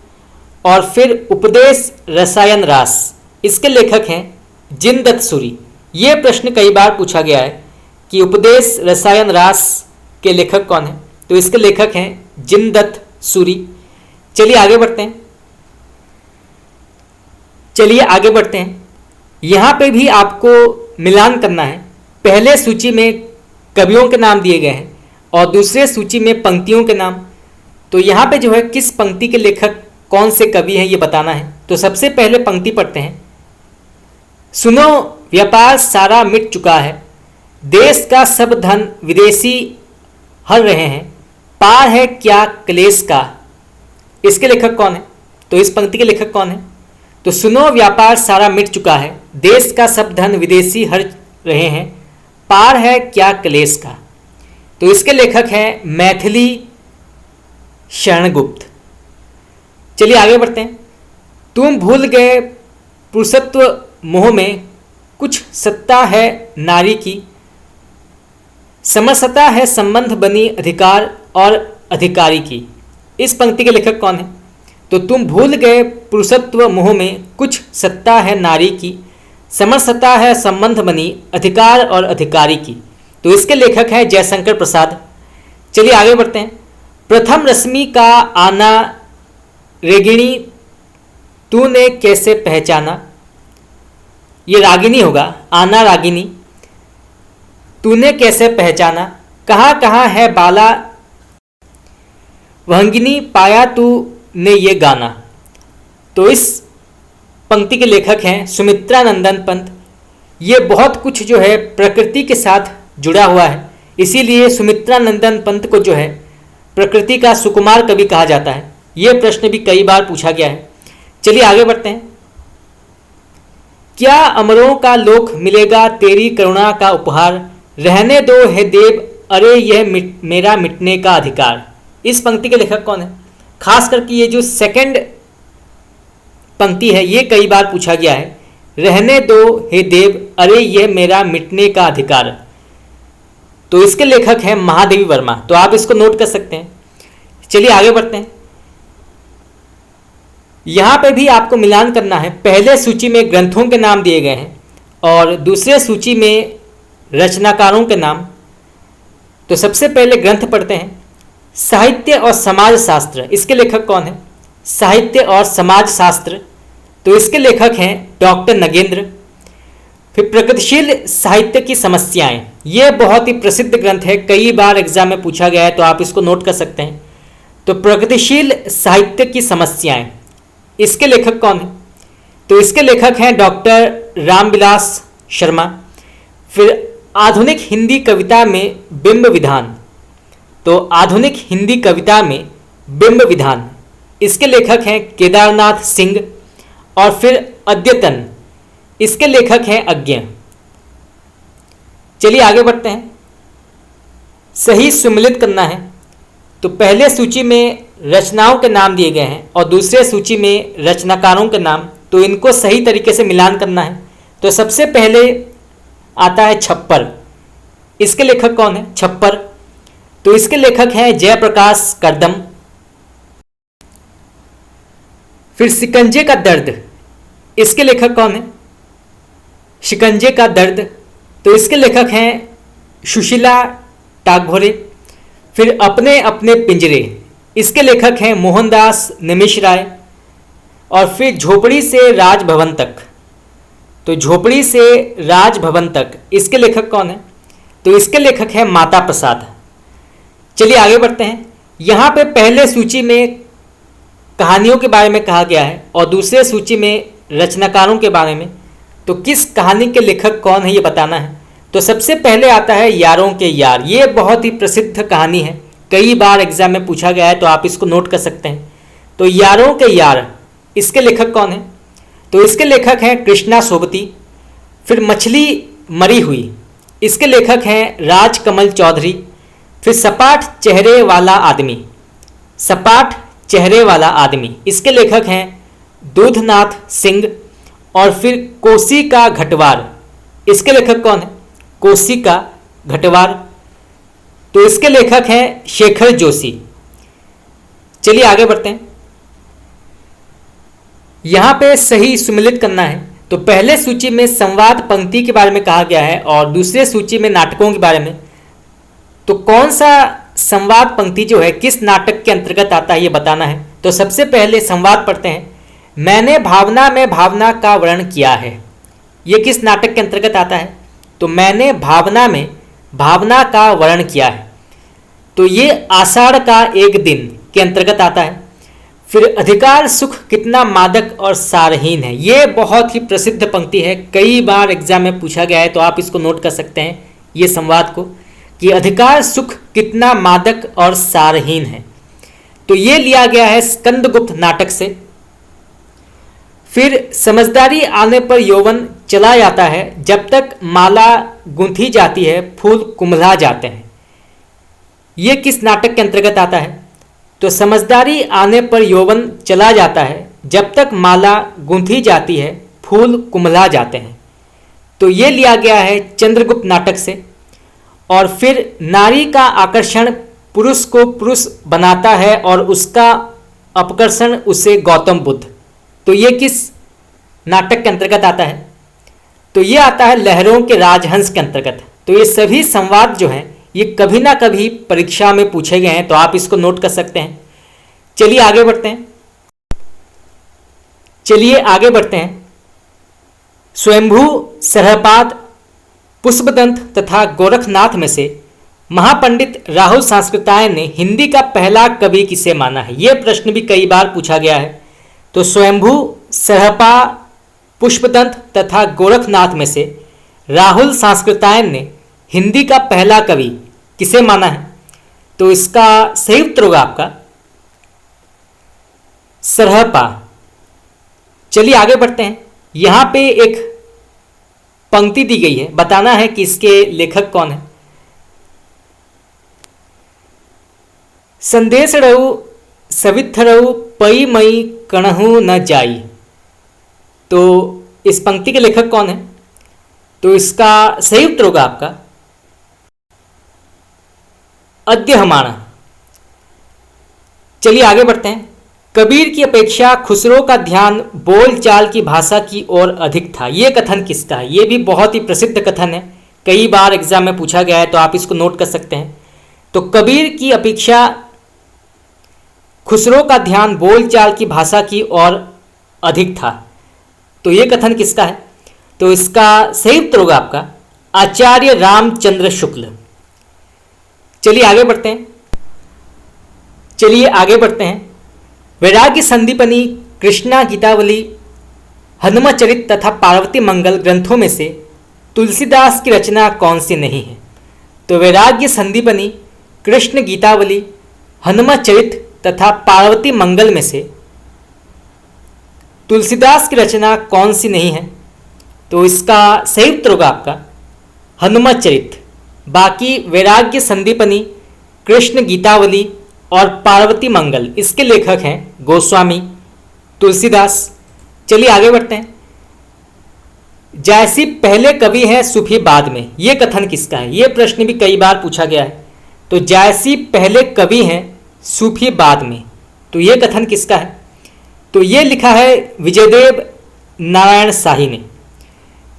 और फिर उपदेश रसायन रास, इसके लेखक हैं जिनदत्त सूरी। ये प्रश्न कई बार पूछा गया है कि उपदेश रसायन रास के लेखक कौन है? तो इसके लेखक हैं जिनदत्त सूरी। चलिए आगे बढ़ते हैं। यहाँ पे भी आपको मिलान करना है। पहले सूची में कवियों के नाम दिए गए हैं और दूसरे सूची में पंक्तियों के नाम। तो यहाँ पे जो है किस पंक्ति के लेखक कौन से कवि हैं ये बताना है। तो सबसे पहले पंक्ति पढ़ते हैं। सुनो व्यापार सारा मिट चुका है, देश का सब धन विदेशी हर रहे हैं, पार है क्या क्लेश का। इसके लेखक कौन है? तो इस पंक्ति के लेखक कौन है? तो सुनो व्यापार सारा मिट चुका है, देश का सब धन विदेशी हर रहे हैं, पार है क्या क्लेश का। तो इसके लेखक हैं मैथिली शरणगुप्त। चलिए आगे बढ़ते हैं। तुम भूल गए पुरुषत्व मोह में, कुछ सत्ता है नारी की, समरसता है संबंध बनी अधिकार और अधिकारी की। इस पंक्ति के लेखक कौन है? तो तुम भूल गए पुरुषत्व मोह में, कुछ सत्ता है नारी की, समरसता है संबंध बनी अधिकार और अधिकारी की। तो इसके लेखक हैं जयशंकर प्रसाद। चलिए आगे बढ़ते हैं। प्रथम रश्मि का आना रेगिणी, तूने कैसे पहचाना। ये रागिनी होगा, आना रागिनी। तूने कैसे पहचाना, कहाँ कहाँ है बाला वहंगिनी, पाया तूने ये गाना। तो इस पंक्ति के लेखक हैं सुमित्रा नंदन पंत। ये बहुत कुछ जो है प्रकृति के साथ जुड़ा हुआ है, इसीलिए सुमित्रा नंदन पंत को जो है प्रकृति का सुकुमार कवि कहा जाता है। ये प्रश्न भी कई बार पूछा गया है। चलिए आगे बढ़ते हैं। क्या अमरों का लोक मिलेगा तेरी करुणा का उपहार, रहने दो हे देव अरे यह मेरा मिटने का अधिकार। इस पंक्ति के लेखक कौन है? खास करके ये जो सेकंड पंक्ति है ये कई बार पूछा गया है, रहने दो हे देव अरे यह मेरा मिटने का अधिकार। तो इसके लेखक हैं महादेवी वर्मा। तो आप इसको नोट कर सकते हैं। चलिए आगे बढ़ते हैं। यहाँ पे भी आपको मिलान करना है। पहले सूची में ग्रंथों के नाम दिए गए हैं और दूसरे सूची में रचनाकारों के नाम। तो सबसे पहले ग्रंथ पढ़ते हैं। साहित्य और समाज शास्त्र, इसके लेखक कौन है? साहित्य और समाज शास्त्र, तो इसके लेखक हैं डॉक्टर नगेंद्र। फिर प्रगतिशील साहित्य की समस्याएं, ये बहुत ही प्रसिद्ध ग्रंथ है, कई बार एग्जाम में पूछा गया है, तो आप इसको नोट कर सकते हैं। तो प्रगतिशील साहित्य की समस्याएं, इसके लेखक कौन है? तो इसके लेखक हैं डॉक्टर रामविलास शर्मा। फिर आधुनिक हिंदी कविता में बिंब विधान, तो आधुनिक हिंदी कविता में बिंब विधान, इसके लेखक हैं केदारनाथ सिंह। और फिर अद्यतन, इसके लेखक हैं अज्ञ। चलिए आगे बढ़ते हैं। सही सुमिलित करना है। तो पहले सूची में रचनाओं के नाम दिए गए हैं और दूसरे सूची में रचनाकारों के नाम, तो इनको सही तरीके से मिलान करना है। तो सबसे पहले आता है छप्पर, इसके लेखक कौन है? छप्पर, तो इसके लेखक हैं जयप्रकाश करदम। फिर शिकंजे का दर्द, इसके लेखक कौन है? शिकंजे का दर्द, तो इसके लेखक हैं सुशीला टागोरे। फिर अपने अपने पिंजरे, इसके लेखक हैं मोहनदास निमिष राय। और फिर झोपड़ी से राजभवन तक, तो झोपड़ी से राजभवन तक, इसके लेखक कौन है? तो इसके लेखक हैं माता प्रसाद। चलिए आगे बढ़ते हैं। यहाँ पे पहले सूची में कहानियों के बारे में कहा गया है और दूसरे सूची में रचनाकारों के बारे में। तो किस कहानी के लेखक कौन है ये बताना है। तो सबसे पहले आता है यारों के यार। ये बहुत ही प्रसिद्ध कहानी है, कई बार एग्जाम में पूछा गया है, तो आप इसको नोट कर सकते हैं। तो यारों के यार इसके लेखक कौन है? तो इसके लेखक हैं कृष्णा सोबती। फिर मछली मरी हुई, इसके लेखक हैं राजकमल चौधरी। फिर सपाट चेहरे वाला आदमी, सपाट चेहरे वाला आदमी, इसके लेखक हैं दूधनाथ सिंह। और फिर कोसी का घटवार, इसके लेखक कौन है? कोसी का घटवार, तो इसके लेखक हैं शेखर जोशी। चलिए आगे बढ़ते हैं। यहां पे सही सुमिलित करना है। तो पहले सूची में संवाद पंक्ति के बारे में कहा गया है और दूसरे सूची में नाटकों के बारे में। तो कौन सा संवाद पंक्ति जो है किस नाटक के अंतर्गत आता है ये बताना है। तो सबसे पहले संवाद पढ़ते हैं। मैंने भावना में भावना का वर्णन किया है, ये किस नाटक के अंतर्गत आता है? तो मैंने भावना में भावना का वर्णन किया है, तो ये आषाढ़ का एक दिन के अंतर्गत आता है। फिर अधिकार सुख कितना मादक और सारहीन है, ये बहुत ही प्रसिद्ध पंक्ति है, कई बार एग्जाम में पूछा गया है, तो आप इसको नोट कर सकते हैं ये संवाद को कि अधिकार सुख कितना मादक और सारहीन है। तो ये लिया गया है स्कंदगुप्त नाटक से। फिर समझदारी आने पर यौवन चला जाता है, जब तक माला गूंथी जाती है फूल कुम्हला जाते हैं, ये किस नाटक के अंतर्गत आता है? तो समझदारी आने पर यौवन चला जाता है, जब तक माला गूंथी जाती है फूल कुम्हला जाते हैं, तो ये लिया गया है चंद्रगुप्त नाटक से। और फिर नारी का आकर्षण पुरुष को पुरुष बनाता है और उसका अपकर्षण उसे गौतम बुद्ध, तो ये किस नाटक के अंतर्गत आता है? तो ये आता है लहरों के राजहंस के अंतर्गत। तो ये सभी संवाद जो हैं ये कभी ना कभी परीक्षा में पूछे गए हैं, तो आप इसको नोट कर सकते हैं। चलिए आगे बढ़ते हैं। स्वयंभू, सरहपाद, पुष्पदंत तथा गोरखनाथ में से महापंडित राहुल सांस्कृतायन ने हिंदी का पहला कवि किसे माना है? यह प्रश्न भी कई बार पूछा गया है। तो स्वयंभू, सरहपा, पुष्पदंत तथा गोरखनाथ में से राहुल सांस्कृतायन ने हिंदी का पहला कवि किसे माना है? तो इसका सही उत्तर होगा आपका सरहपा। चलिए आगे बढ़ते हैं। यहां पे एक पंक्ति दी गई है, बताना है कि इसके लेखक कौन है। संदेश रहु सविथ रहु पई मई कणहु न जाई, तो इस पंक्ति के लेखक कौन है? तो इसका सही उत्तर होगा आपका अद्यहमाणा। चलिए आगे बढ़ते हैं। कबीर की अपेक्षा खुसरो का ध्यान बोलचाल की भाषा की ओर अधिक था, ये कथन किसका है? ये भी बहुत ही प्रसिद्ध कथन है, कई बार एग्जाम में पूछा गया है, तो आप इसको नोट कर सकते हैं। तो कबीर की अपेक्षा खुसरो का ध्यान बोलचाल की भाषा की ओर अधिक था, तो ये कथन किसका है? तो इसका सही उत्तर होगा आपका आचार्य रामचंद्र शुक्ल। चलिए आगे बढ़ते हैं। वैराग्य संदीपनी, कृष्णा गीतावली, हनुमचरित तथा पार्वती मंगल ग्रंथों में से तुलसीदास की रचना कौन सी नहीं है? तो वैराग्य संदीपनी, कृष्ण गीतावली, हनुमचरित तथा पार्वती मंगल में से तुलसीदास की रचना कौन सी नहीं है? तो इसका सही उत्तर होगा आपका हनुमचरित। बाकी वैराग्य संदीपनी, कृष्ण गीतावली और पार्वती मंगल इसके लेखक हैं गोस्वामी तुलसीदास। चलिए आगे बढ़ते हैं। जायसी पहले कवि है सूफी बाद में, ये कथन किसका है? ये प्रश्न भी कई बार पूछा गया है। तो जायसी पहले कवि हैं सूफी बाद में, तो ये कथन किसका है? तो ये लिखा है विजयदेव नारायण शाही ने।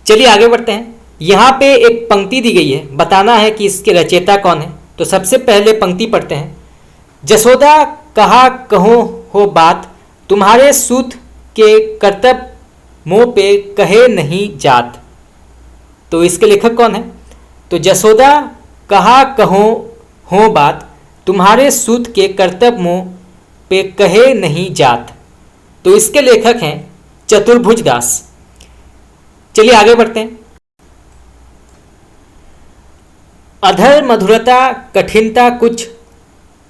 चलिए आगे बढ़ते हैं। यहाँ पे एक पंक्ति दी गई है, बताना है कि इसके रचयिता कौन है। तो सबसे पहले पंक्ति पढ़ते हैं। जसोदा कहा कहो हो बात, तुम्हारे सूत के कर्तव्य मुँह पे कहे नहीं जात, तो इसके लेखक कौन है? तो जसोदा कहा कहो हो बात, तुम्हारे सूत के कर्तव्य मुँह पे कहे नहीं जात, तो इसके लेखक हैं चतुर्भुज दास। चलिए आगे बढ़ते हैं। अधर मधुरता कठिनता कुछ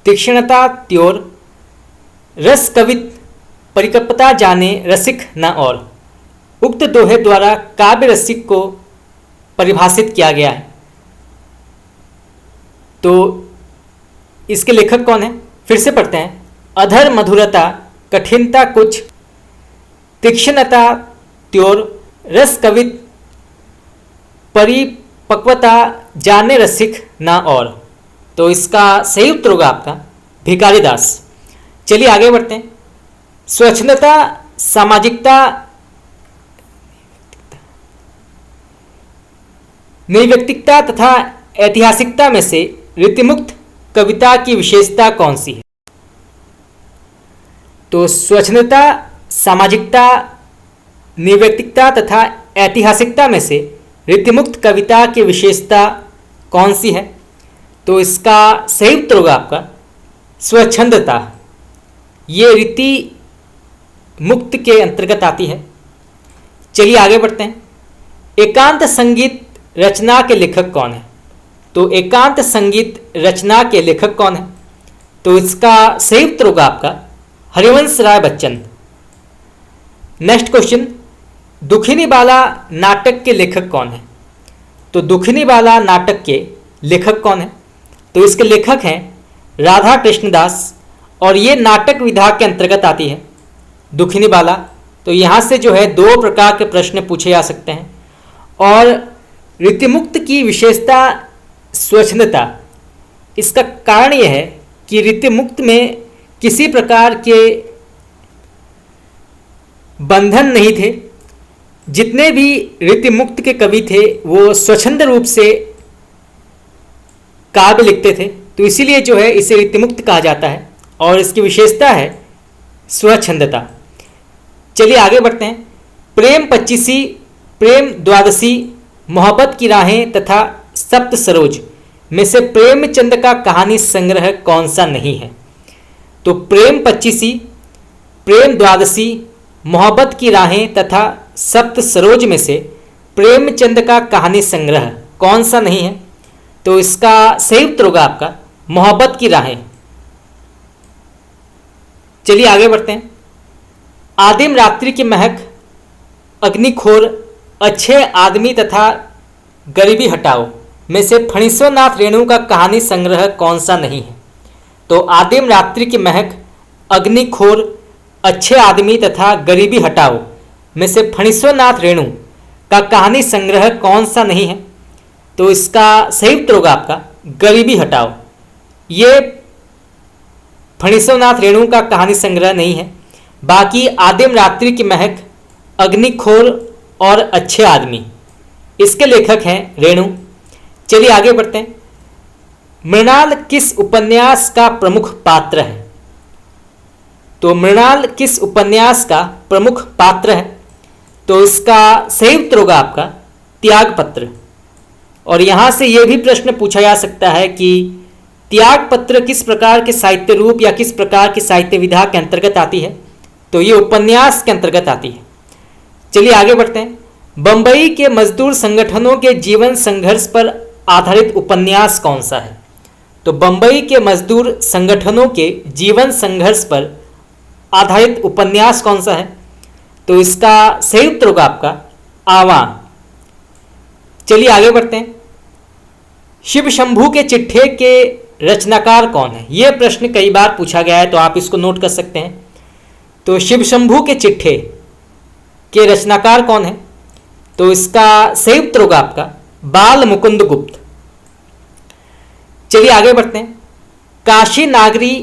तीक्ष्णता त्योर, रस कवित परिकल्पता जाने रसिक न और। उक्त दोहे द्वारा काव्य रसिक को परिभाषित किया गया है। तो इसके लेखक कौन है? फिर से पढ़ते हैं। अधर मधुरता कठिनता कुछ, तीक्ष्णता त्योर, रस कवित परिपक्वता जाने रसिक ना और। तो इसका सही उत्तर होगा आपका भिखारी दास। चलिए आगे बढ़ते हैं। स्वच्छंदता सामाजिकता नैव्यक्तिकता तथा ऐतिहासिकता में से रीतिमुक्त कविता की विशेषता कौन सी है? तो स्वच्छंदता सामाजिकता नैव्यक्तिकता तथा ऐतिहासिकता में से रीतिमुक्त कविता की विशेषता कौन सी है? तो इसका सही उत्तर होगा आपका स्वच्छंदता। ये रीति मुक्त के अंतर्गत आती है। चलिए आगे बढ़ते हैं। एकांत संगीत रचना के लेखक कौन है? तो एकांत संगीत रचना के लेखक कौन है? तो इसका सही उत्तर होगा आपका हरिवंश राय बच्चन। नेक्स्ट क्वेश्चन, दुखिनी बाला नाटक के लेखक कौन है? तो दुखिनी बाला नाटक के लेखक कौन है? तो इसके लेखक हैं राधा कृष्णदास और ये नाटक विधा के अंतर्गत आती है दुखिनी बाला। तो यहाँ से जो है दो प्रकार के प्रश्न पूछे जा सकते हैं। और रीतिमुक्त की विशेषता स्वच्छंदता, इसका कारण यह है कि रीतिमुक्त में किसी प्रकार के बंधन नहीं थे। जितने भी रीतिमुक्त के कवि थे वो स्वच्छंद रूप से काव्य लिखते थे, तो इसीलिए जो है इसे रीतिमुक्त कहा जाता है और इसकी विशेषता है स्वच्छंदता। चलिए आगे बढ़ते हैं। प्रेम पच्चीसी, प्रेम द्वादशी, मोहब्बत की राहें तथा सप्त सरोज में से प्रेमचंद का कहानी संग्रह कौन सा नहीं है? तो प्रेम पच्चीसी, प्रेम द्वादशी, मोहब्बत की राहें तथा सप्त सरोज में से प्रेमचंद का कहानी संग्रह कौन सा नहीं है? तो इसका सही उत्तर होगा आपका मोहब्बत की राहें। चलिए आगे बढ़ते हैं। आदिम रात्रि की महक, अग्निखोर, अच्छे आदमी तथा गरीबी हटाओ में से फणीश्वरनाथ रेणु का कहानी संग्रह कौन सा नहीं है? तो आदिम रात्रि की महक, अग्निखोर, अच्छे आदमी तथा गरीबी हटाओ में से फणीश्वरनाथ रेणु का कहानी संग्रह कौन सा नहीं है? तो इसका सही उत्तर होगा आपका गरीबी हटाओ। ये फणीश्वरनाथ रेणु का कहानी संग्रह नहीं है। बाकी आदिम रात्रि की महक, अग्निखोर और अच्छे आदमी, इसके लेखक हैं रेणु। चलिए आगे बढ़ते हैं। मृणाल किस उपन्यास का प्रमुख पात्र है? तो मृणाल किस उपन्यास का प्रमुख पात्र है? तो इसका सही उत्तर होगा आपका त्यागपत्र। और यहाँ से यह भी प्रश्न पूछा जा सकता है कि त्यागपत्र किस प्रकार के साहित्य रूप या किस प्रकार की साहित्य विधा के अंतर्गत आती है? तो ये उपन्यास के अंतर्गत आती है। चलिए आगे बढ़ते हैं। बंबई के मजदूर संगठनों के जीवन संघर्ष पर आधारित उपन्यास कौन सा है? तो बंबई के मजदूर संगठनों के जीवन संघर्ष पर आधारित उपन्यास कौन सा है? तो इसका सही उत्तर होगा आपका आवा। चलिए आगे बढ़ते हैं। शिव शंभू के चिट्ठे के रचनाकार कौन है? यह प्रश्न कई बार पूछा गया है, तो आप इसको नोट कर सकते हैं। तो शिव शंभू के चिट्ठे के रचनाकार कौन है? तो इसका सही उत्तर होगा आपका बाल मुकुंद गुप्त। चलिए आगे बढ़ते हैं। काशी नागरी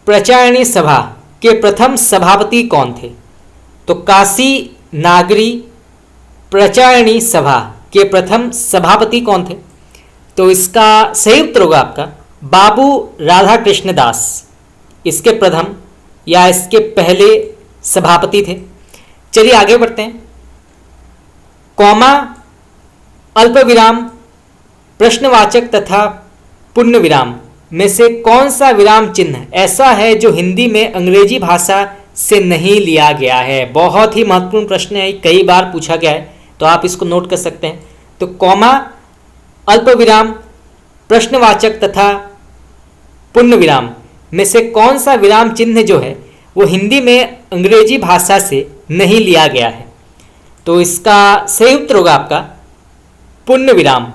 प्रचारिणी सभा के प्रथम सभापति कौन थे? तो काशी नागरी प्रचारिणी सभा के प्रथम सभापति कौन थे? तो इसका सही उत्तर होगा आपका बाबू राधा कृष्ण दास। इसके प्रथम या इसके पहले सभापति थे। चलिए आगे बढ़ते हैं। कॉमा, अल्पविराम, प्रश्नवाचक तथा पूर्ण विराम में से कौन सा विराम चिन्ह ऐसा है जो हिंदी में अंग्रेजी भाषा से नहीं लिया गया है? बहुत ही महत्वपूर्ण प्रश्न है, कई बार पूछा गया है, तो आप इसको नोट कर सकते हैं। तो कॉमा, अल्पविराम, प्रश्नवाचक तथा पूर्ण विराम में से कौन सा विराम चिन्ह जो है वो हिंदी में अंग्रेजी भाषा से नहीं लिया गया है। तो इसका सही उत्तर होगा आपका पूर्ण विराम।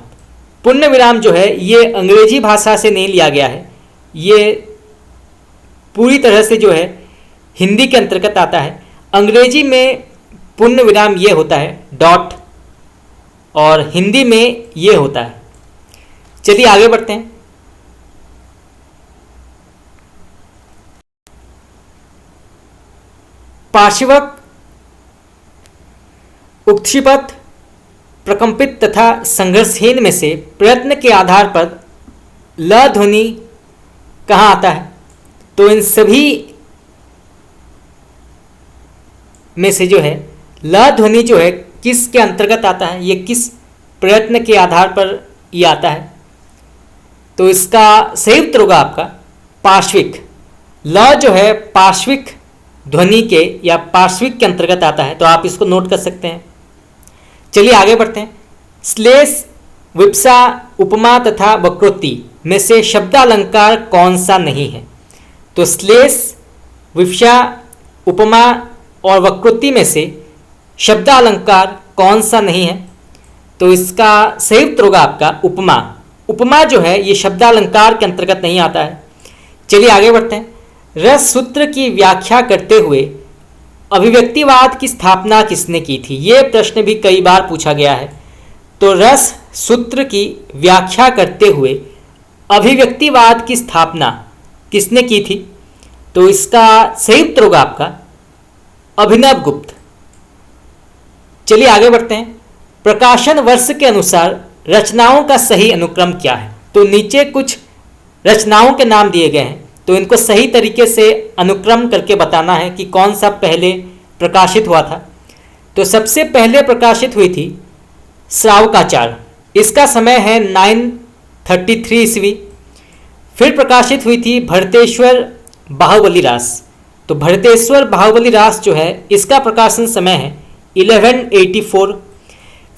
पूर्ण विराम जो है ये अंग्रेजी भाषा से नहीं लिया गया है, ये पूरी तरह से जो है हिंदी के अंतर्गत आता है। अंग्रेजी में पूर्ण विराम ये होता है डॉट, और हिंदी में ये होता है। चलिए आगे बढ़ते हैं। पार्श्वक, उत्क्षिपत, प्रकंपित तथा संघर्षहीन में से प्रयत्न के आधार पर ल ध्वनि कहाँ आता है? तो इन सभी में से जो है ल ध्वनि जो है किसके अंतर्गत आता है, ये किस प्रयत्न के आधार पर ये आता है? तो इसका सही उत्तर होगा आपका पार्श्विक। ल जो है पार्श्विक ध्वनि के या पार्श्विक के अंतर्गत आता है, तो आप इसको नोट कर सकते हैं। चलिए आगे बढ़ते हैं। श्लेष, विप्सा, उपमा तथा वक्रोक्ति में से शब्दालंकार कौन सा नहीं है? तो श्लेष, विप्सा, उपमा और वक्रोक्ति में से शब्दालंकार कौन सा नहीं है? तो इसका सही उत्तर होगा आपका उपमा। उपमा जो है ये शब्दालंकार के अंतर्गत नहीं आता है। चलिए आगे बढ़ते हैं। रस सूत्र की व्याख्या करते हुए अभिव्यक्तिवाद की स्थापना किसने की थी? ये प्रश्न भी कई बार पूछा गया है। तो रस सूत्र की व्याख्या करते हुए अभिव्यक्तिवाद की स्थापना किसने की थी? तो इसका सही उत्तर होगा आपका अभिनव गुप्त। चलिए आगे बढ़ते हैं। प्रकाशन वर्ष के अनुसार रचनाओं का सही अनुक्रम क्या है? तो नीचे कुछ रचनाओं के नाम दिए गए हैं, तो इनको सही तरीके से अनुक्रम करके बताना है कि कौन सा पहले प्रकाशित हुआ था। तो सबसे पहले प्रकाशित हुई थी श्रावकाचार, इसका समय है 933 ईस्वी। फिर प्रकाशित हुई थी भरतेश्वर बाहुबली रास। तो भरतेश्वर बाहुबली रास जो है इसका प्रकाशन समय है 1184।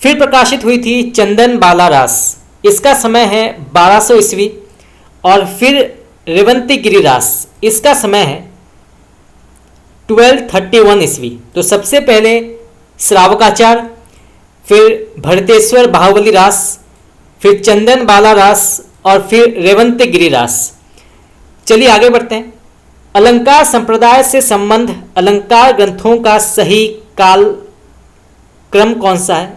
फिर प्रकाशित हुई थी चंदन बाला रास, इसका समय है 1200 ईस्वी। और फिर रेवंती गिरी रास, इसका समय है 1231 ईस्वी। तो सबसे पहले श्रावकाचार, फिर भरतेश्वर बाहुबली रास, फिर चंदन बाला रास और फिर रेवंती गिरी रास। चलिए आगे बढ़ते हैं। अलंकार संप्रदाय से संबंध अलंकार ग्रंथों का सही काल क्रम कौन सा है?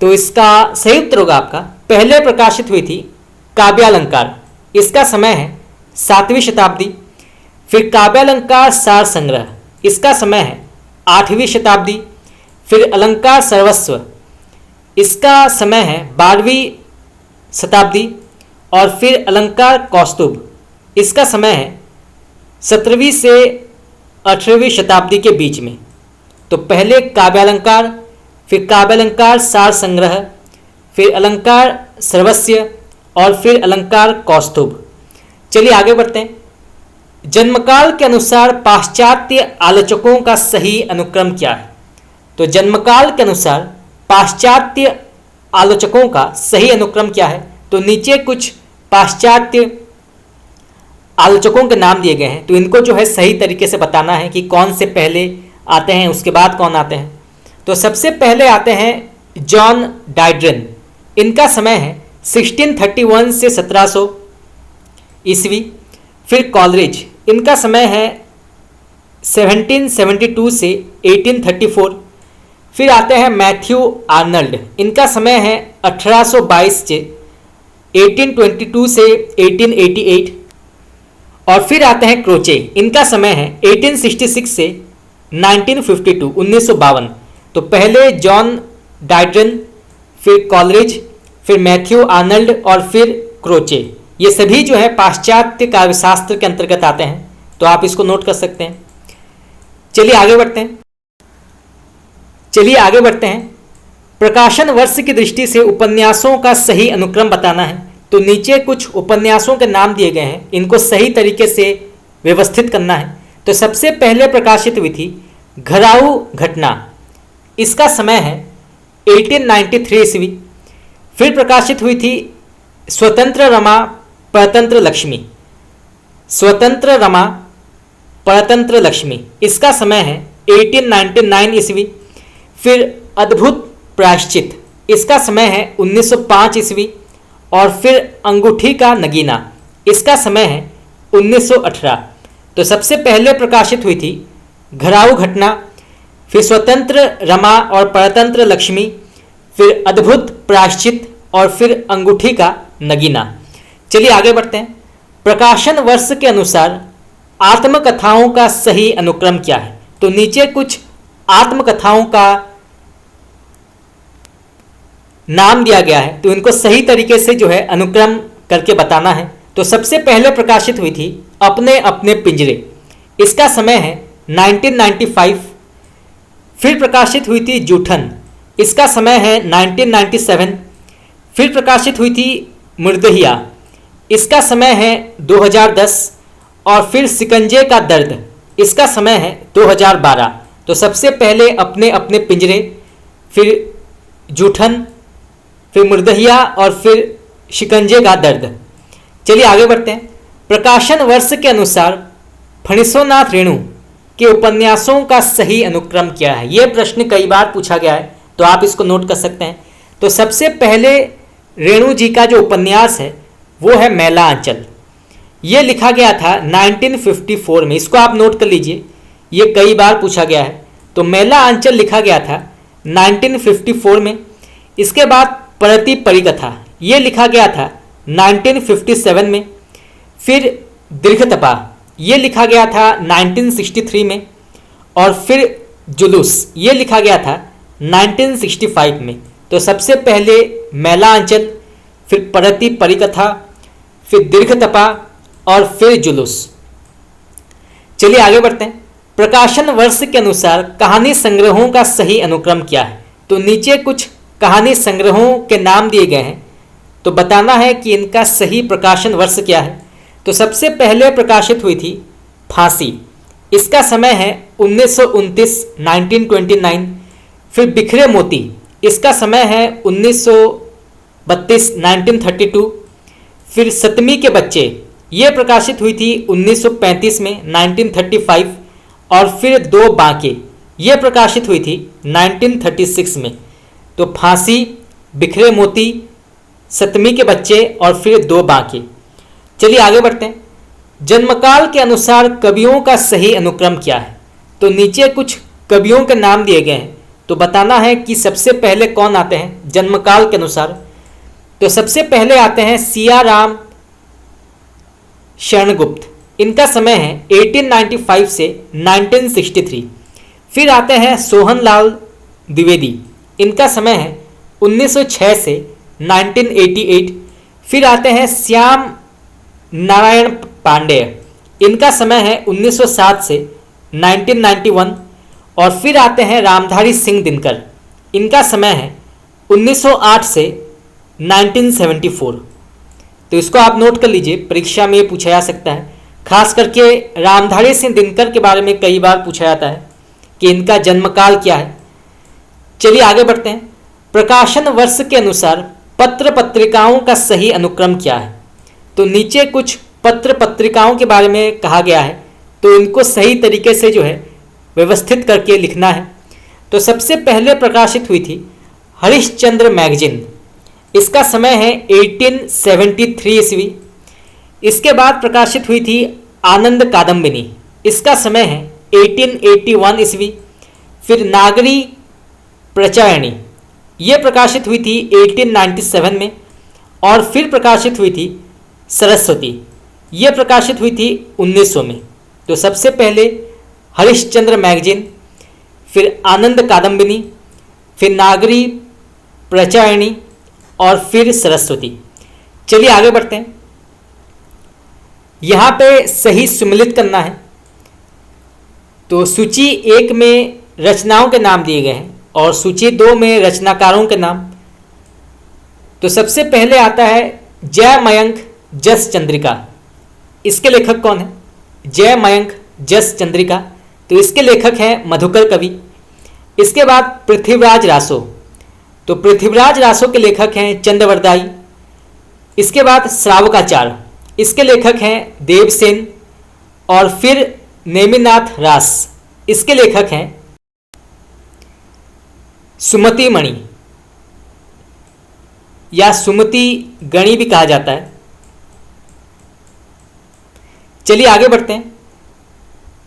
तो इसका सही उत्तर होगा आपका पहले प्रकाशित हुई थी काव्यालंकार, इसका समय है 7वीं शताब्दी। फिर काव्यालंकार सार संग्रह, इसका समय है 8वीं शताब्दी। फिर अलंकार सर्वस्व, इसका समय है 12वीं शताब्दी। और फिर अलंकार कौस्तुभ, इसका समय है 17वीं से 18वीं शताब्दी के बीच में। तो पहले काव्यालंकार, फिर काव्यालंकार सार संग्रह, फिर अलंकार सर्वस्व और फिर अलंकार कौस्तुभ। चलिए आगे बढ़ते हैं। जन्मकाल के अनुसार पाश्चात्य आलोचकों का सही अनुक्रम क्या है? तो जन्मकाल के अनुसार पाश्चात्य आलोचकों का सही अनुक्रम क्या है? तो नीचे कुछ पाश्चात्य आलोचकों के नाम दिए गए हैं, तो इनको जो है सही तरीके से बताना है कि कौन से पहले आते हैं, उसके बाद कौन आते हैं। तो सबसे पहले आते हैं जॉन डाइड्रन, इनका समय है 1631 से 1700 ईस्वी। फिर कॉलरिज, इनका समय है 1772 से 1834। फिर आते हैं मैथ्यू आर्नल्ड, इनका समय है 1822 से 1822 से 1888। और फिर आते हैं क्रोचे, इनका समय है 1866 से 1952 1952। तो पहले जॉन डाइड्रन, फिर कॉलरिज, फिर मैथ्यू आर्नल्ड और फिर क्रोचे, ये सभी जो है पाश्चात्य काव्यशास्त्र के अंतर्गत आते हैं, तो आप इसको नोट कर सकते हैं। चलिए आगे बढ़ते हैं। प्रकाशन वर्ष की दृष्टि से उपन्यासों का सही अनुक्रम बताना है। तो नीचे कुछ उपन्यासों के नाम दिए गए हैं, इनको सही तरीके से व्यवस्थित करना है। तो सबसे पहले प्रकाशित हुई थी घराऊ घटना, इसका समय है 1893 ईस्वी। फिर प्रकाशित हुई थी स्वतंत्र रमा परतंत्र लक्ष्मी। स्वतंत्र रमा परतंत्र लक्ष्मी, इसका समय है 1899 ईस्वी। फिर अद्भुत प्रायश्चित, इसका समय है 1905 ईस्वी। और फिर अंगूठी का नगीना, इसका समय है 1918। तो सबसे पहले प्रकाशित हुई थी घराऊ घटना, फिर स्वतंत्र रमा और परतंत्र लक्ष्मी, फिर अद्भुत प्रायश्चित और फिर अंगूठी का नगीना। चलिए आगे बढ़ते हैं। प्रकाशन वर्ष के अनुसार आत्मकथाओं का सही अनुक्रम क्या है? तो नीचे कुछ आत्मकथाओं का नाम दिया गया है, तो इनको सही तरीके से जो है अनुक्रम करके बताना है। तो सबसे पहले प्रकाशित हुई थी अपने अपने पिंजरे, इसका समय है 1995। फिर प्रकाशित हुई थी जूठन, इसका समय है 1997। फिर प्रकाशित हुई थी मुर्दहिया, इसका समय है 2010। और फिर सिकंजे का दर्द, इसका समय है 2012। तो सबसे पहले अपने अपने पिंजरे, फिर जूठन, फिर मुर्दहिया और फिर शिकंजे का दर्द। चलिए आगे बढ़ते हैं। प्रकाशन वर्ष के अनुसार फणीसोनाथ रेणु के उपन्यासों का सही अनुक्रम क्या है? यह प्रश्न कई बार पूछा गया है, तो आप इसको नोट कर सकते हैं। तो सबसे पहले रेणु जी का जो उपन्यास है वो है मैला आंचल। ये लिखा गया था 1954 में, इसको आप नोट कर लीजिए, ये कई बार पूछा गया है। तो मैला आंचल लिखा गया था 1954 में। इसके बाद परति परिकथा, ये लिखा गया था 1957 में। फिर दीर्घतपा, ये लिखा गया था 1963 में। और फिर जुलूस, ये लिखा गया था 1965 में। तो सबसे पहले मैला आंचल, फिर परति परिकथा, फिर दीर्घतपा और फिर जुलूस। चलिए आगे बढ़ते हैं। प्रकाशन वर्ष के अनुसार कहानी संग्रहों का सही अनुक्रम क्या है? तो नीचे कुछ कहानी संग्रहों के नाम दिए गए हैं, तो बताना है कि इनका सही प्रकाशन वर्ष क्या है। तो सबसे पहले प्रकाशित हुई थी फांसी, इसका समय है 1929 1929। फिर बिखरे मोती, इसका समय है 1932 1932। फिर सतमी के बच्चे, ये प्रकाशित हुई थी 1935 में 1935। और फिर दो बांके, ये प्रकाशित हुई थी 1936 में। तो फांसी, बिखरे मोती, सतमी के बच्चे और फिर दो बांके। चलिए आगे बढ़ते हैं। जन्मकाल के अनुसार कवियों का सही अनुक्रम क्या है? तो नीचे कुछ कवियों के नाम दिए गए हैं, तो बताना है कि सबसे पहले कौन आते हैं जन्मकाल के अनुसार। तो सबसे पहले आते हैं सियाराम शरणगुप्त, इनका समय है 1895 से 1963। फिर आते हैं सोहनलाल द्विवेदी, इनका समय है 1906 से 1988। फिर आते हैं श्याम नारायण पांडेय, इनका समय है 1907 से 1991। और फिर आते हैं रामधारी सिंह दिनकर, इनका समय है 1908 से 1974। तो इसको आप नोट कर लीजिए, परीक्षा में पूछा जा सकता है। खास करके रामधारी सिंह दिनकर के बारे में कई बार पूछा जाता है कि इनका जन्मकाल क्या है। चलिए आगे बढ़ते हैं। प्रकाशन वर्ष के अनुसार पत्र पत्रिकाओं का सही अनुक्रम क्या है? तो नीचे कुछ पत्र पत्रिकाओं के बारे में कहा गया है, तो इनको सही तरीके से जो है व्यवस्थित करके लिखना है। तो सबसे पहले प्रकाशित हुई थी हरिश्चंद्र मैगजीन, इसका समय है 1873 ईस्वी। इसके बाद प्रकाशित हुई थी आनंद कादम्बिनी, इसका समय है 1881 ईस्वी। फिर नागरी प्रचायणी, ये प्रकाशित हुई थी 1897 में। और फिर प्रकाशित हुई थी सरस्वती, ये प्रकाशित हुई थी 1900 में। तो सबसे पहले हरिश्चंद्र मैगजीन, फिर आनंद कादम्बिनी, फिर नागरी प्रचायणी और फिर सरस्वती। चलिए आगे बढ़ते हैं। यहाँ पे सही सुमिलित करना है। तो सूची 1 में रचनाओं के नाम दिए गए हैं और सूची 2 में रचनाकारों के नाम। तो सबसे पहले आता है जय मयंक जस चंद्रिका, इसके लेखक कौन है? जय मयंक जस चंद्रिका, तो इसके लेखक हैं मधुकर कवि। इसके बाद पृथ्वीराज रासो, तो पृथ्वीराज रासो के लेखक हैं चंद्रवरदाई। इसके बाद श्रावकाचार्य, इसके लेखक हैं देवसेन। और फिर नेमिनाथ रास, इसके लेखक हैं सुमति मणि या सुमति गणि भी कहा जाता है। चलिए आगे बढ़ते हैं।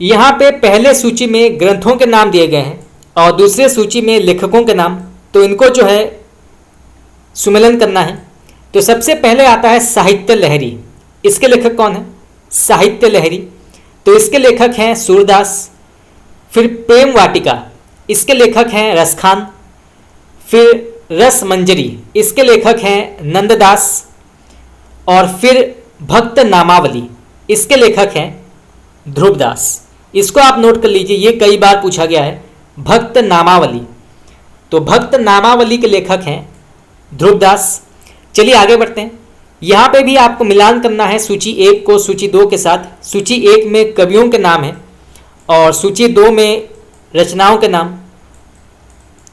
यहाँ पे पहले सूची में ग्रंथों के नाम दिए गए हैं और दूसरे सूची में लेखकों के नाम, तो इनको जो है सुमेलन करना है। तो सबसे पहले आता है साहित्य लहरी, इसके लेखक कौन है? साहित्य लहरी, तो इसके लेखक हैं सूरदास। फिर प्रेम वाटिका, इसके लेखक हैं रसखान। फिर रस मंजरी, इसके लेखक हैं नंददास। और फिर भक्त नामावली, इसके लेखक हैं ध्रुवदास। इसको आप नोट कर लीजिए, ये कई बार पूछा गया है, भक्त नामावली। तो भक्त नामावली के लेखक हैं ध्रुवदास। चलिए आगे बढ़ते हैं। यहाँ पे भी आपको मिलान करना है सूची 1 को सूची 2 के साथ। सूची 1 में कवियों के नाम हैं और सूची 2 में रचनाओं के नाम।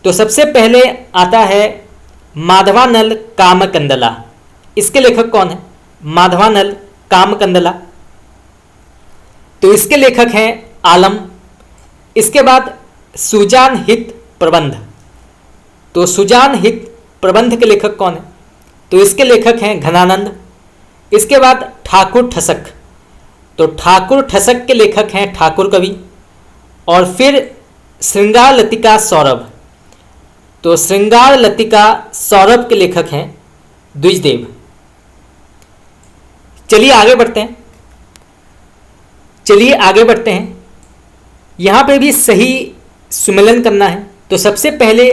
तो सबसे पहले आता है माधवानल कामकंदला, इसके लेखक कौन है? माधवानल कामकंदला, तो इसके लेखक हैं आलम। इसके बाद सुजान हित प्रबंध, तो सुजान हित प्रबंध के लेखक कौन है? तो इसके लेखक हैं घनानंद। इसके बाद ठाकुर ठसक, तो ठाकुर ठसक के लेखक हैं ठाकुर कवि। और फिर श्रृंगार लतिका सौरभ, तो श्रृंगार लतिका सौरभ के लेखक हैं द्विजदेव। चलिए आगे बढ़ते हैं। यहाँ पे भी सही सुमेलन करना है। तो सबसे पहले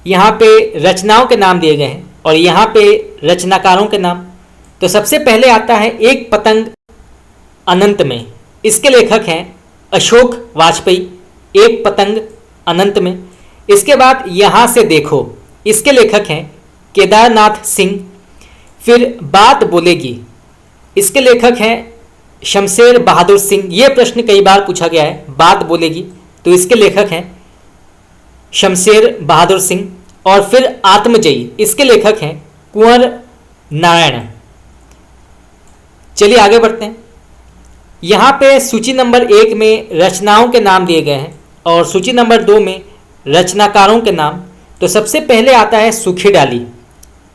यहाँ पे रचनाओं के नाम दिए गए हैं और यहाँ पे रचनाकारों के नाम। तो सबसे पहले आता है एक पतंग अनंत में, इसके लेखक हैं अशोक वाजपेयी, एक पतंग अनंत में। इसके बाद यहाँ से देखो, इसके लेखक हैं केदारनाथ सिंह। फिर बात बोलेगी, इसके लेखक हैं शमशेर बहादुर सिंह। ये प्रश्न कई बार पूछा गया है, बात बोलेगी, तो इसके लेखक हैं शमशेर बहादुर सिंह। और फिर आत्मजयी, इसके लेखक हैं कुंवर नारायण। चलिए आगे बढ़ते हैं। यहाँ पे सूची नंबर 1 में रचनाओं के नाम दिए गए हैं और सूची नंबर 2 में रचनाकारों के नाम। तो सबसे पहले आता है सूखी डाली,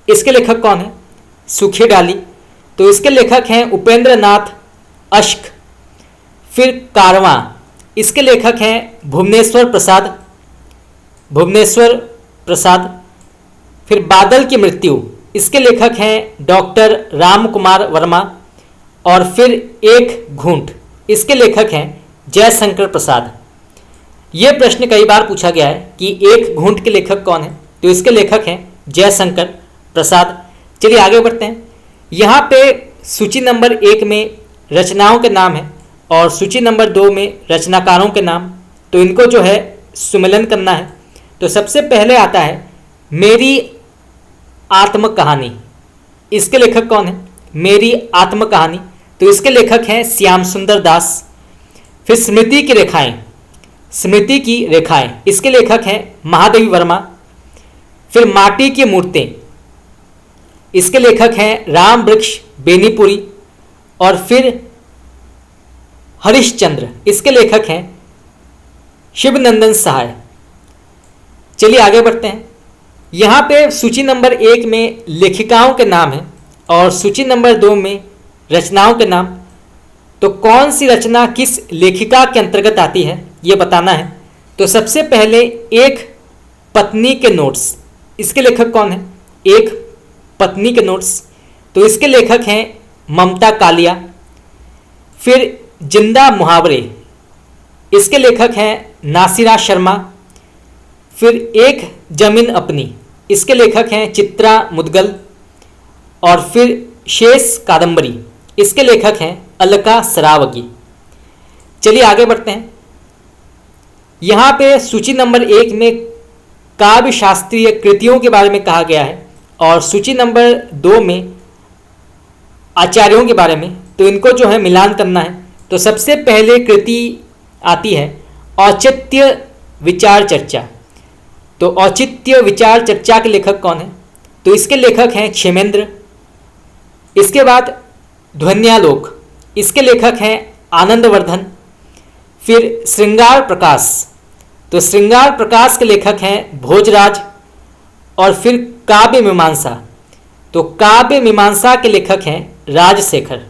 इसके लेखक कौन है? सूखी डाली, तो इसके लेखक हैं उपेंद्र नाथ अश्क। फिर कारवां, इसके लेखक हैं भुवनेश्वर प्रसाद। फिर बादल की मृत्यु, इसके लेखक हैं डॉक्टर राम कुमार वर्मा। और फिर एक घूंट, इसके लेखक हैं जयशंकर प्रसाद। ये प्रश्न कई बार पूछा गया है कि एक घूंट के लेखक कौन है? तो इसके लेखक हैं जयशंकर प्रसाद। चलिए आगे बढ़ते हैं। यहाँ पे सूची नंबर 1 में रचनाओं के नाम है और सूची नंबर 2 में रचनाकारों के नाम। तो इनको जो है सुमेलन करना है। तो सबसे पहले आता है मेरी आत्मकहानी, इसके लेखक कौन है? मेरी आत्मकहानी, तो इसके लेखक हैं श्याम सुंदर दास। फिर स्मृति की रेखाएं, इसके लेखक हैं महादेवी वर्मा। फिर माटी की मूर्तें, इसके लेखक हैं राम वृक्ष बेनीपुरी। और फिर हरिश्चंद्र, इसके लेखक हैं शिवनंदन सहाय। चलिए आगे बढ़ते हैं। यहाँ पे सूची नंबर 1 में लेखिकाओं के नाम हैं और सूची नंबर 2 में रचनाओं के नाम। तो कौन सी रचना किस लेखिका के अंतर्गत आती है ये बताना है। तो सबसे पहले एक पत्नी के नोट्स, इसके लेखक कौन है? एक पत्नी के नोट्स, तो इसके लेखक हैं ममता कालिया। फिर जिंदा मुहावरे, इसके लेखक हैं नासिरा शर्मा। फिर एक जमीन अपनी, इसके लेखक हैं चित्रा मुदगल। और फिर शेष कादंबरी, इसके लेखक हैं अलका सरावगी। चलिए आगे बढ़ते हैं। यहाँ पे सूची नंबर 1 में काव्य शास्त्रीय कृतियों के बारे में कहा गया है और सूची नंबर 2 में आचार्यों के बारे में। तो इनको जो है मिलान करना है। तो सबसे पहले कृति आती है औचित्य विचार चर्चा। तो औचित्य विचार चर्चा के लेखक कौन है? तो इसके लेखक हैं क्षेमेंद्र। इसके बाद ध्वन्यालोक, इसके लेखक हैं आनंदवर्धन। फिर श्रृंगार प्रकाश, तो श्रृंगार प्रकाश के लेखक हैं भोजराज। और फिर काव्य मीमांसा, तो काव्य मीमांसा के लेखक हैं राजशेखर।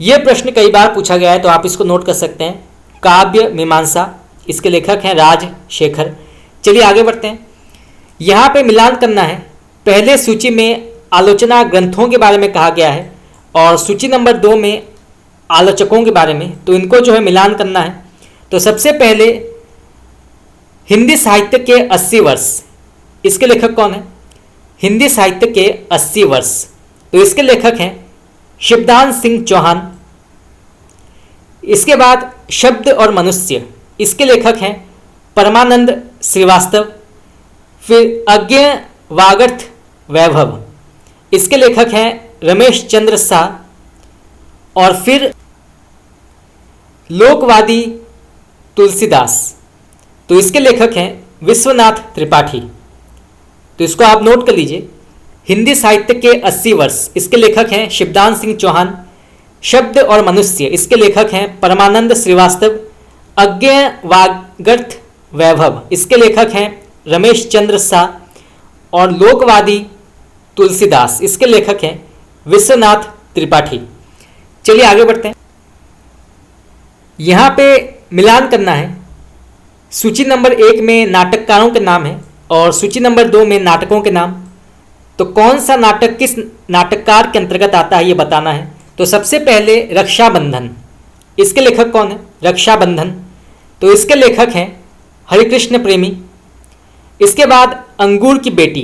यह प्रश्न कई बार पूछा गया है तो आप इसको नोट कर सकते हैं। काव्य मीमांसा, इसके लेखक हैं राजशेखर। चलिए आगे बढ़ते हैं। यहाँ पे मिलान करना है। पहले सूची में आलोचना ग्रंथों के बारे में कहा गया है और सूची नंबर 2 में आलोचकों के बारे में, तो इनको जो है मिलान करना है। तो सबसे पहले हिंदी साहित्य के 80 वर्ष, इसके लेखक कौन है? हिंदी साहित्य के 80 वर्ष, तो इसके लेखक हैं शिवदान सिंह चौहान। इसके बाद शब्द और मनुष्य, इसके लेखक हैं परमानंद श्रीवास्तव। फिर अज्ञ वागर्थ वैभव, इसके लेखक हैं रमेश चंद्र शाह। और फिर लोकवादी तुलसीदास, तो इसके लेखक हैं विश्वनाथ त्रिपाठी। तो इसको आप नोट कर लीजिए। हिंदी साहित्य के 80 वर्ष, इसके लेखक हैं शिवदान सिंह चौहान। शब्द और मनुष्य, इसके लेखक हैं परमानंद श्रीवास्तव। अज्ञ वागर्थ वैभव, इसके लेखक हैं रमेश चंद्र शाह। और लोकवादी तुलसीदास, इसके लेखक हैं विश्वनाथ त्रिपाठी। चलिए आगे बढ़ते हैं। यहाँ पे मिलान करना है। सूची नंबर 1 में नाटककारों के नाम है और सूची नंबर 2 में नाटकों के नाम। तो कौन सा नाटक किस नाटककार के अंतर्गत आता है ये बताना है। तो सबसे पहले रक्षाबंधन, इसके लेखक कौन है? रक्षाबंधन, तो इसके लेखक हैं हरिकृष्ण प्रेमी। इसके बाद अंगूर की बेटी,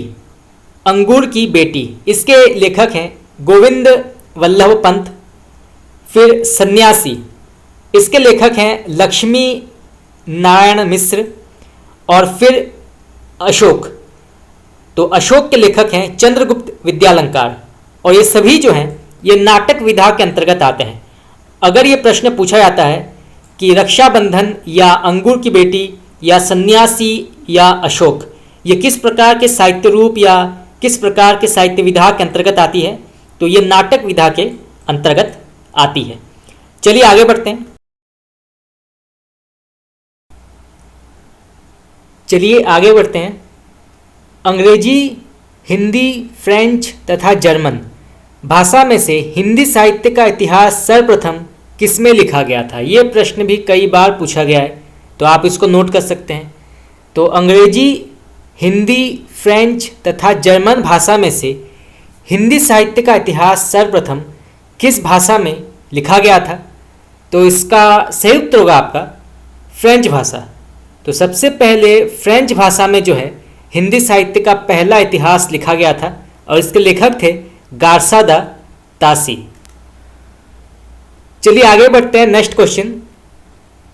अंगूर की बेटी, इसके लेखक हैं गोविंद वल्लभ पंत। फिर सन्यासी, इसके लेखक हैं लक्ष्मी नारायण मिश्र। और फिर अशोक, तो अशोक के लेखक हैं चंद्रगुप्त विद्यालंकार। और ये सभी जो हैं ये नाटक विधा के अंतर्गत आते हैं। अगर ये प्रश्न पूछा जाता है कि रक्षाबंधन या अंगूर की बेटी या सन्यासी या अशोक ये किस प्रकार के साहित्य रूप या किस प्रकार के साहित्य विधा के अंतर्गत आती है, तो ये नाटक विधा के अंतर्गत आती है। चलिए आगे बढ़ते हैं। चलिए आगे बढ़ते हैं। अंग्रेजी, हिंदी, फ्रेंच तथा जर्मन भाषा में से हिंदी साहित्य का इतिहास सर्वप्रथम किसमें लिखा गया था? ये प्रश्न भी कई बार पूछा गया है तो आप इसको नोट कर सकते हैं। तो अंग्रेजी, हिंदी, फ्रेंच तथा जर्मन भाषा में से हिंदी साहित्य का इतिहास सर्वप्रथम किस भाषा में लिखा गया था? तो इसका सही उत्तर होगा आपका फ्रेंच भाषा। तो सबसे पहले फ्रेंच भाषा में जो है हिंदी साहित्य का पहला इतिहास लिखा गया था और इसके लेखक थे गार्सा दा तासी। चलिए आगे बढ़ते हैं। नेक्स्ट क्वेश्चन,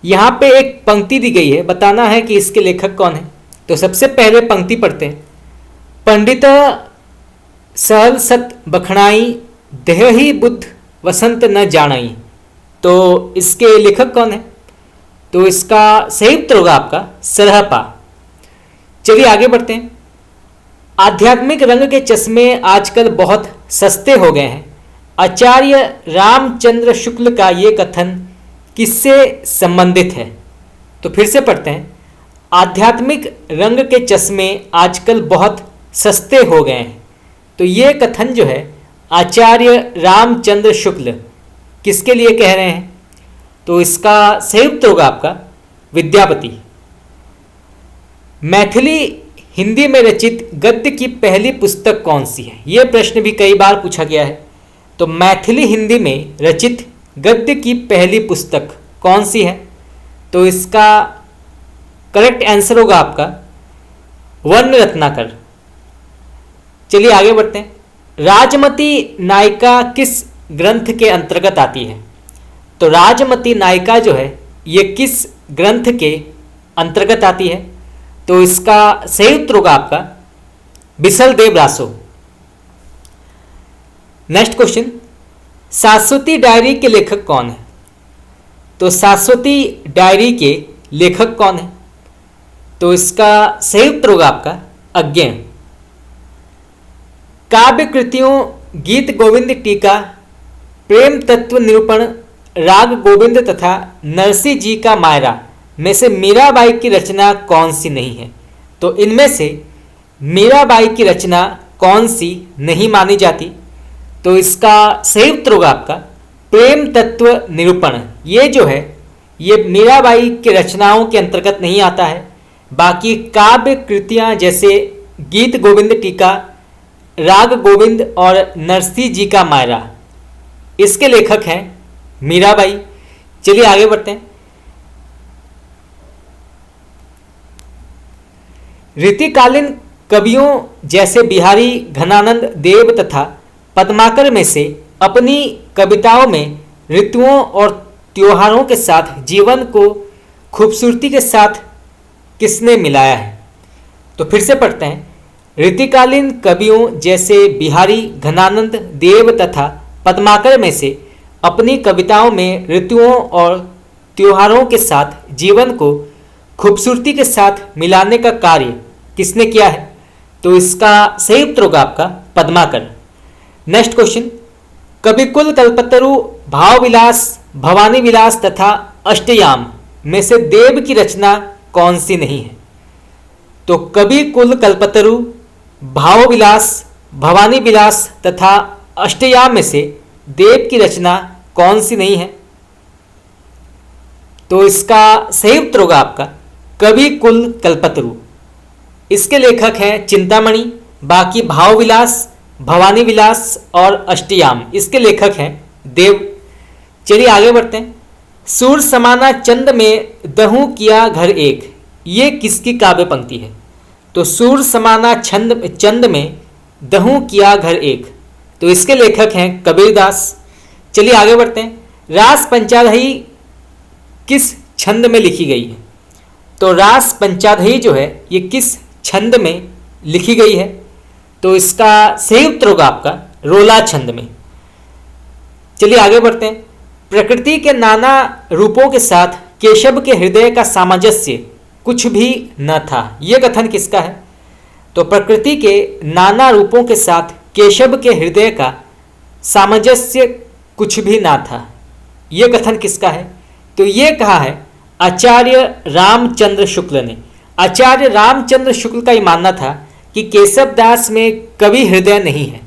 यहाँ पे एक पंक्ति दी गई है, बताना है कि इसके लेखक कौन है। तो सबसे पहले पंक्ति पढ़ते हैं। पंडित सहल सत बखणाई, देह ही बुद्ध वसंत न जानाई। तो इसके लेखक कौन है? तो इसका सही उत्तर होगा आपका सरहपा। चलिए आगे बढ़ते हैं। आध्यात्मिक रंग के चश्मे आजकल बहुत सस्ते हो गए हैं। आचार्य रामचंद्र शुक्ल का ये कथन किससे संबंधित है? तो फिर से पढ़ते हैं। आध्यात्मिक रंग के चश्मे आजकल बहुत सस्ते हो गए हैं। तो ये कथन जो है आचार्य रामचंद्र शुक्ल किसके लिए कह रहे हैं? तो इसका सही उत्तर होगा आपका विद्यापति। मैथिली हिंदी में रचित गद्य की पहली पुस्तक कौन सी है? ये प्रश्न भी कई बार पूछा गया है। तो मैथिली हिंदी में रचित गद्य की पहली पुस्तक कौन सी है? तो इसका करेक्ट आंसर होगा आपका वर्ण रत्नाकर। चलिए आगे बढ़ते हैं। राजमती नायिका किस ग्रंथ के अंतर्गत आती है? तो राजमती नायिका जो है ये किस ग्रंथ के अंतर्गत आती है? तो इसका सही उत्तर होगा आपका बिसल देव रासो। नेक्स्ट क्वेश्चन, शाश्वती डायरी के लेखक कौन है? तो शाश्वती डायरी के लेखक कौन है? तो इसका सही उत्तर होगा आपका अज्ञ। काव्य कृतियों गीत गोविंद टीका, प्रेम तत्व निरूपण राग गोविंद तथा नरसिंह जी का मायरा में से मीराबाई की रचना कौन सी नहीं है? तो इनमें से मीराबाई की रचना कौन सी नहीं मानी जाती? तो इसका सही उत्तर होगा आपका प्रेम तत्व निरूपण। ये जो है ये मीराबाई की रचनाओं के अंतर्गत नहीं आता है। बाकी काव्य कृतियाँ जैसे गीत गोविंद टीका, राग गोविंद और नरसिंह जी का मायरा, इसके लेखक हैं मीराबाई। चलिए आगे बढ़ते हैं। रीतिकालीन कवियों जैसे बिहारी घनानंद देव तथा पद्माकर में से अपनी कविताओं में ऋतुओं और त्योहारों के साथ जीवन को खूबसूरती के साथ किसने मिलाया है? तो फिर से पढ़ते हैं। रीतिकालीन कवियों जैसे बिहारी घनानंद देव तथा पद्माकर में से अपनी कविताओं में ऋतुओं और त्योहारों के साथ जीवन को खूबसूरती के साथ मिलाने का कार्य किसने किया है? तो इसका सही उत्तर होगा आपका पद्माकर। नेक्स्ट क्वेश्चन, कविकुल कल्पतरु भाव विलास भवानी विलास तथा अष्टयाम में से देव की रचना कौन सी नहीं है? तो कविकुल कल्पतरु भाव विलास भवानी विलास तथा अष्टयाम में से देव की रचना कौन सी नहीं है? तो इसका सही उत्तर होगा आपका कविकुल कल्पतरु। इसके लेखक हैं चिंतामणि। बाकी भाव विलास भवानी विलास और अष्टयाम इसके लेखक हैं देव। चलिए आगे बढ़ते हैं। सूर समाना चंद में दहूं किया घर एक, ये किसकी काव्य पंक्ति है? तो सूर समाना चंद में दहूं किया घर एक, तो इसके लेखक हैं कबीरदास। चलिए आगे बढ़ते हैं। रास पंचादही किस छंद में लिखी गई है? तो रास पंचादही जो है ये किस छंद में लिखी गई है? तो इसका सही उत्तर होगा आपका रोला छंद में। चलिए आगे बढ़ते हैं। प्रकृति के नाना रूपों के साथ केशव के हृदय का सामंजस्य कुछ भी न था, यह कथन किसका है? तो प्रकृति के नाना रूपों के साथ केशव के हृदय का सामंजस्य कुछ भी ना था, यह कथन किसका है? तो ये कहा है आचार्य रामचंद्र शुक्ल ने। आचार्य रामचंद्र शुक्ल का ये मानना था कि केशव दास में कवि हृदय नहीं है।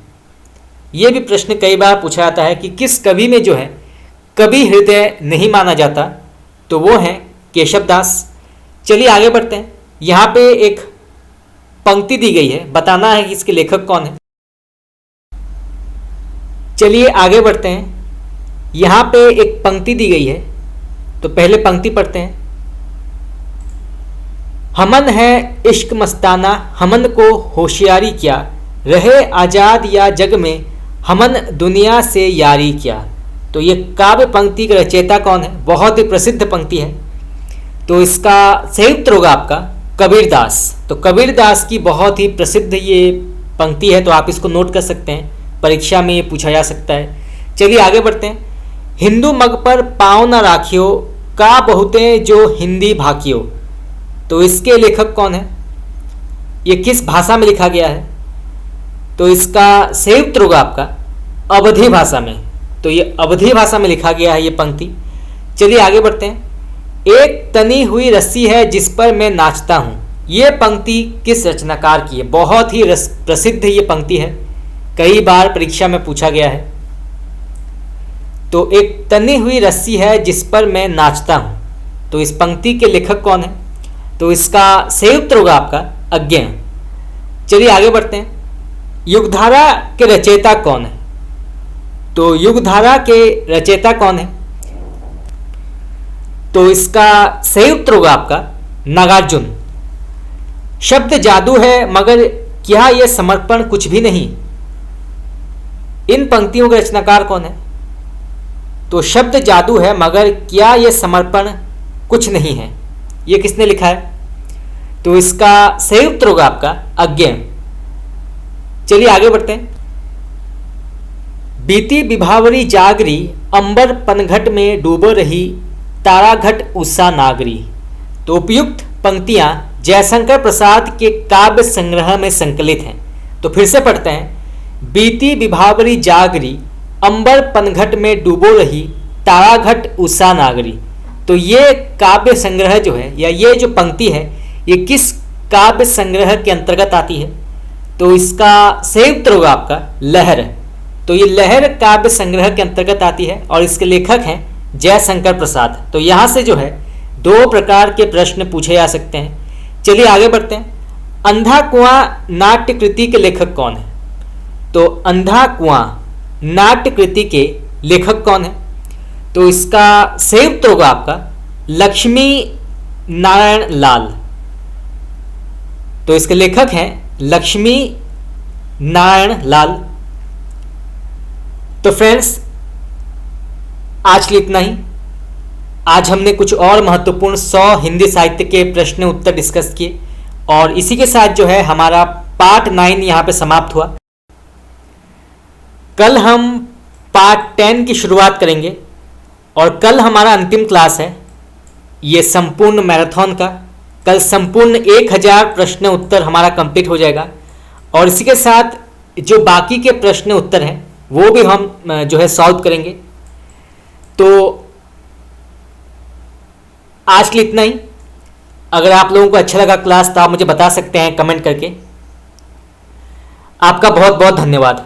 ये भी प्रश्न कई बार पूछा जाता है कि किस कवि में जो है कवि हृदय नहीं माना जाता, तो वो है केशव दास। चलिए आगे बढ़ते हैं। यहाँ पे एक पंक्ति दी गई है, बताना है कि इसके लेखक कौन है। चलिए आगे बढ़ते हैं। यहाँ पे एक पंक्ति दी गई है, तो पहले पंक्ति पढ़ते हैं। हमन है इश्क मस्ताना हमन को होशियारी क्या, रहे आज़ाद या जग में हमन दुनिया से यारी क्या। तो ये काव्य पंक्ति का रचयिता कौन है? बहुत ही प्रसिद्ध पंक्ति है, तो इसका सही उत्तर होगा आपका कबीरदास। तो कबीरदास की बहुत ही प्रसिद्ध ये पंक्ति है, तो आप इसको नोट कर सकते हैं, परीक्षा में ये पूछा जा सकता है। चलिए आगे बढ़ते हैं। हिंदू मग पर पाँव न राखियो का बहुते जो हिंदी भाकियो, तो इसके लेखक कौन है? ये किस भाषा में लिखा गया है? तो इसका सही उत्तर होगा आपका अवधी भाषा में। तो ये अवधी भाषा में लिखा गया है ये पंक्ति। चलिए आगे बढ़ते हैं। एक तनी हुई रस्सी है जिस पर मैं नाचता हूँ, ये पंक्ति किस रचनाकार की है? बहुत ही प्रसिद्ध ये पंक्ति है, कई बार परीक्षा में पूछा गया है। तो एक तनी हुई रस्सी है जिस पर मैं नाचता हूँ, तो इस पंक्ति के लेखक कौन है? तो इसका सही उत्तर होगा आपका अज्ञेय। चलिए आगे बढ़ते हैं। युगधारा के रचयिता कौन है? तो युगधारा के रचयिता कौन है? तो इसका सही उत्तर होगा आपका नागार्जुन। शब्द जादू है मगर क्या यह समर्पण कुछ भी नहीं, इन पंक्तियों के रचनाकार कौन है? तो शब्द जादू है मगर क्या यह समर्पण कुछ नहीं है, ये किसने लिखा है? तो इसका सही उत्तर होगा आपका अज्ञेय। चलिए आगे बढ़ते हैं। बीती विभावरी जागरी अंबर पनघट में डूबो रही ताराघट उषा नागरी। तो उपयुक्त पंक्तियां जयशंकर प्रसाद के काव्य संग्रह में संकलित हैं, तो फिर से पढ़ते हैं। बीती विभावरी जागरी अंबर पनघट में डूबो रही ताराघट उषा नागरी। तो ये काव्य संग्रह जो है या ये जो पंक्ति है ये किस काव्य संग्रह के अंतर्गत आती है? तो इसका सही उत्तर होगा आपका लहर। तो ये लहर काव्य संग्रह के अंतर्गत आती है और इसके लेखक हैं जयशंकर प्रसाद। तो यहाँ से जो है 2 प्रकार के प्रश्न पूछे जा सकते हैं। चलिए आगे बढ़ते हैं। अंधा कुआं नाट्य कृति के लेखक कौन है? तो अंधा कुआं नाट्य कृति के लेखक कौन है? तो इसका सही उत्तर होगा आपका लक्ष्मी नारायण लाल। तो इसके लेखक हैं लक्ष्मी नारायण लाल। तो फ्रेंड्स आज के लिए इतना ही। आज हमने कुछ और महत्वपूर्ण 100 हिंदी साहित्य के प्रश्न उत्तर डिस्कस किए और इसी के साथ जो है हमारा पार्ट 9 यहाँ पे समाप्त हुआ। कल हम पार्ट 10 की शुरुआत करेंगे और कल हमारा अंतिम क्लास है ये संपूर्ण मैराथन का। कल संपूर्ण 1000 प्रश्न उत्तर हमारा कंप्लीट हो जाएगा और इसी के साथ जो बाकी के प्रश्न उत्तर हैं वो भी हम जो है सॉल्व करेंगे। तो आज के लिए इतना ही। अगर आप लोगों को अच्छा लगा क्लास तो आप मुझे बता सकते हैं कमेंट करके। आपका बहुत बहुत धन्यवाद।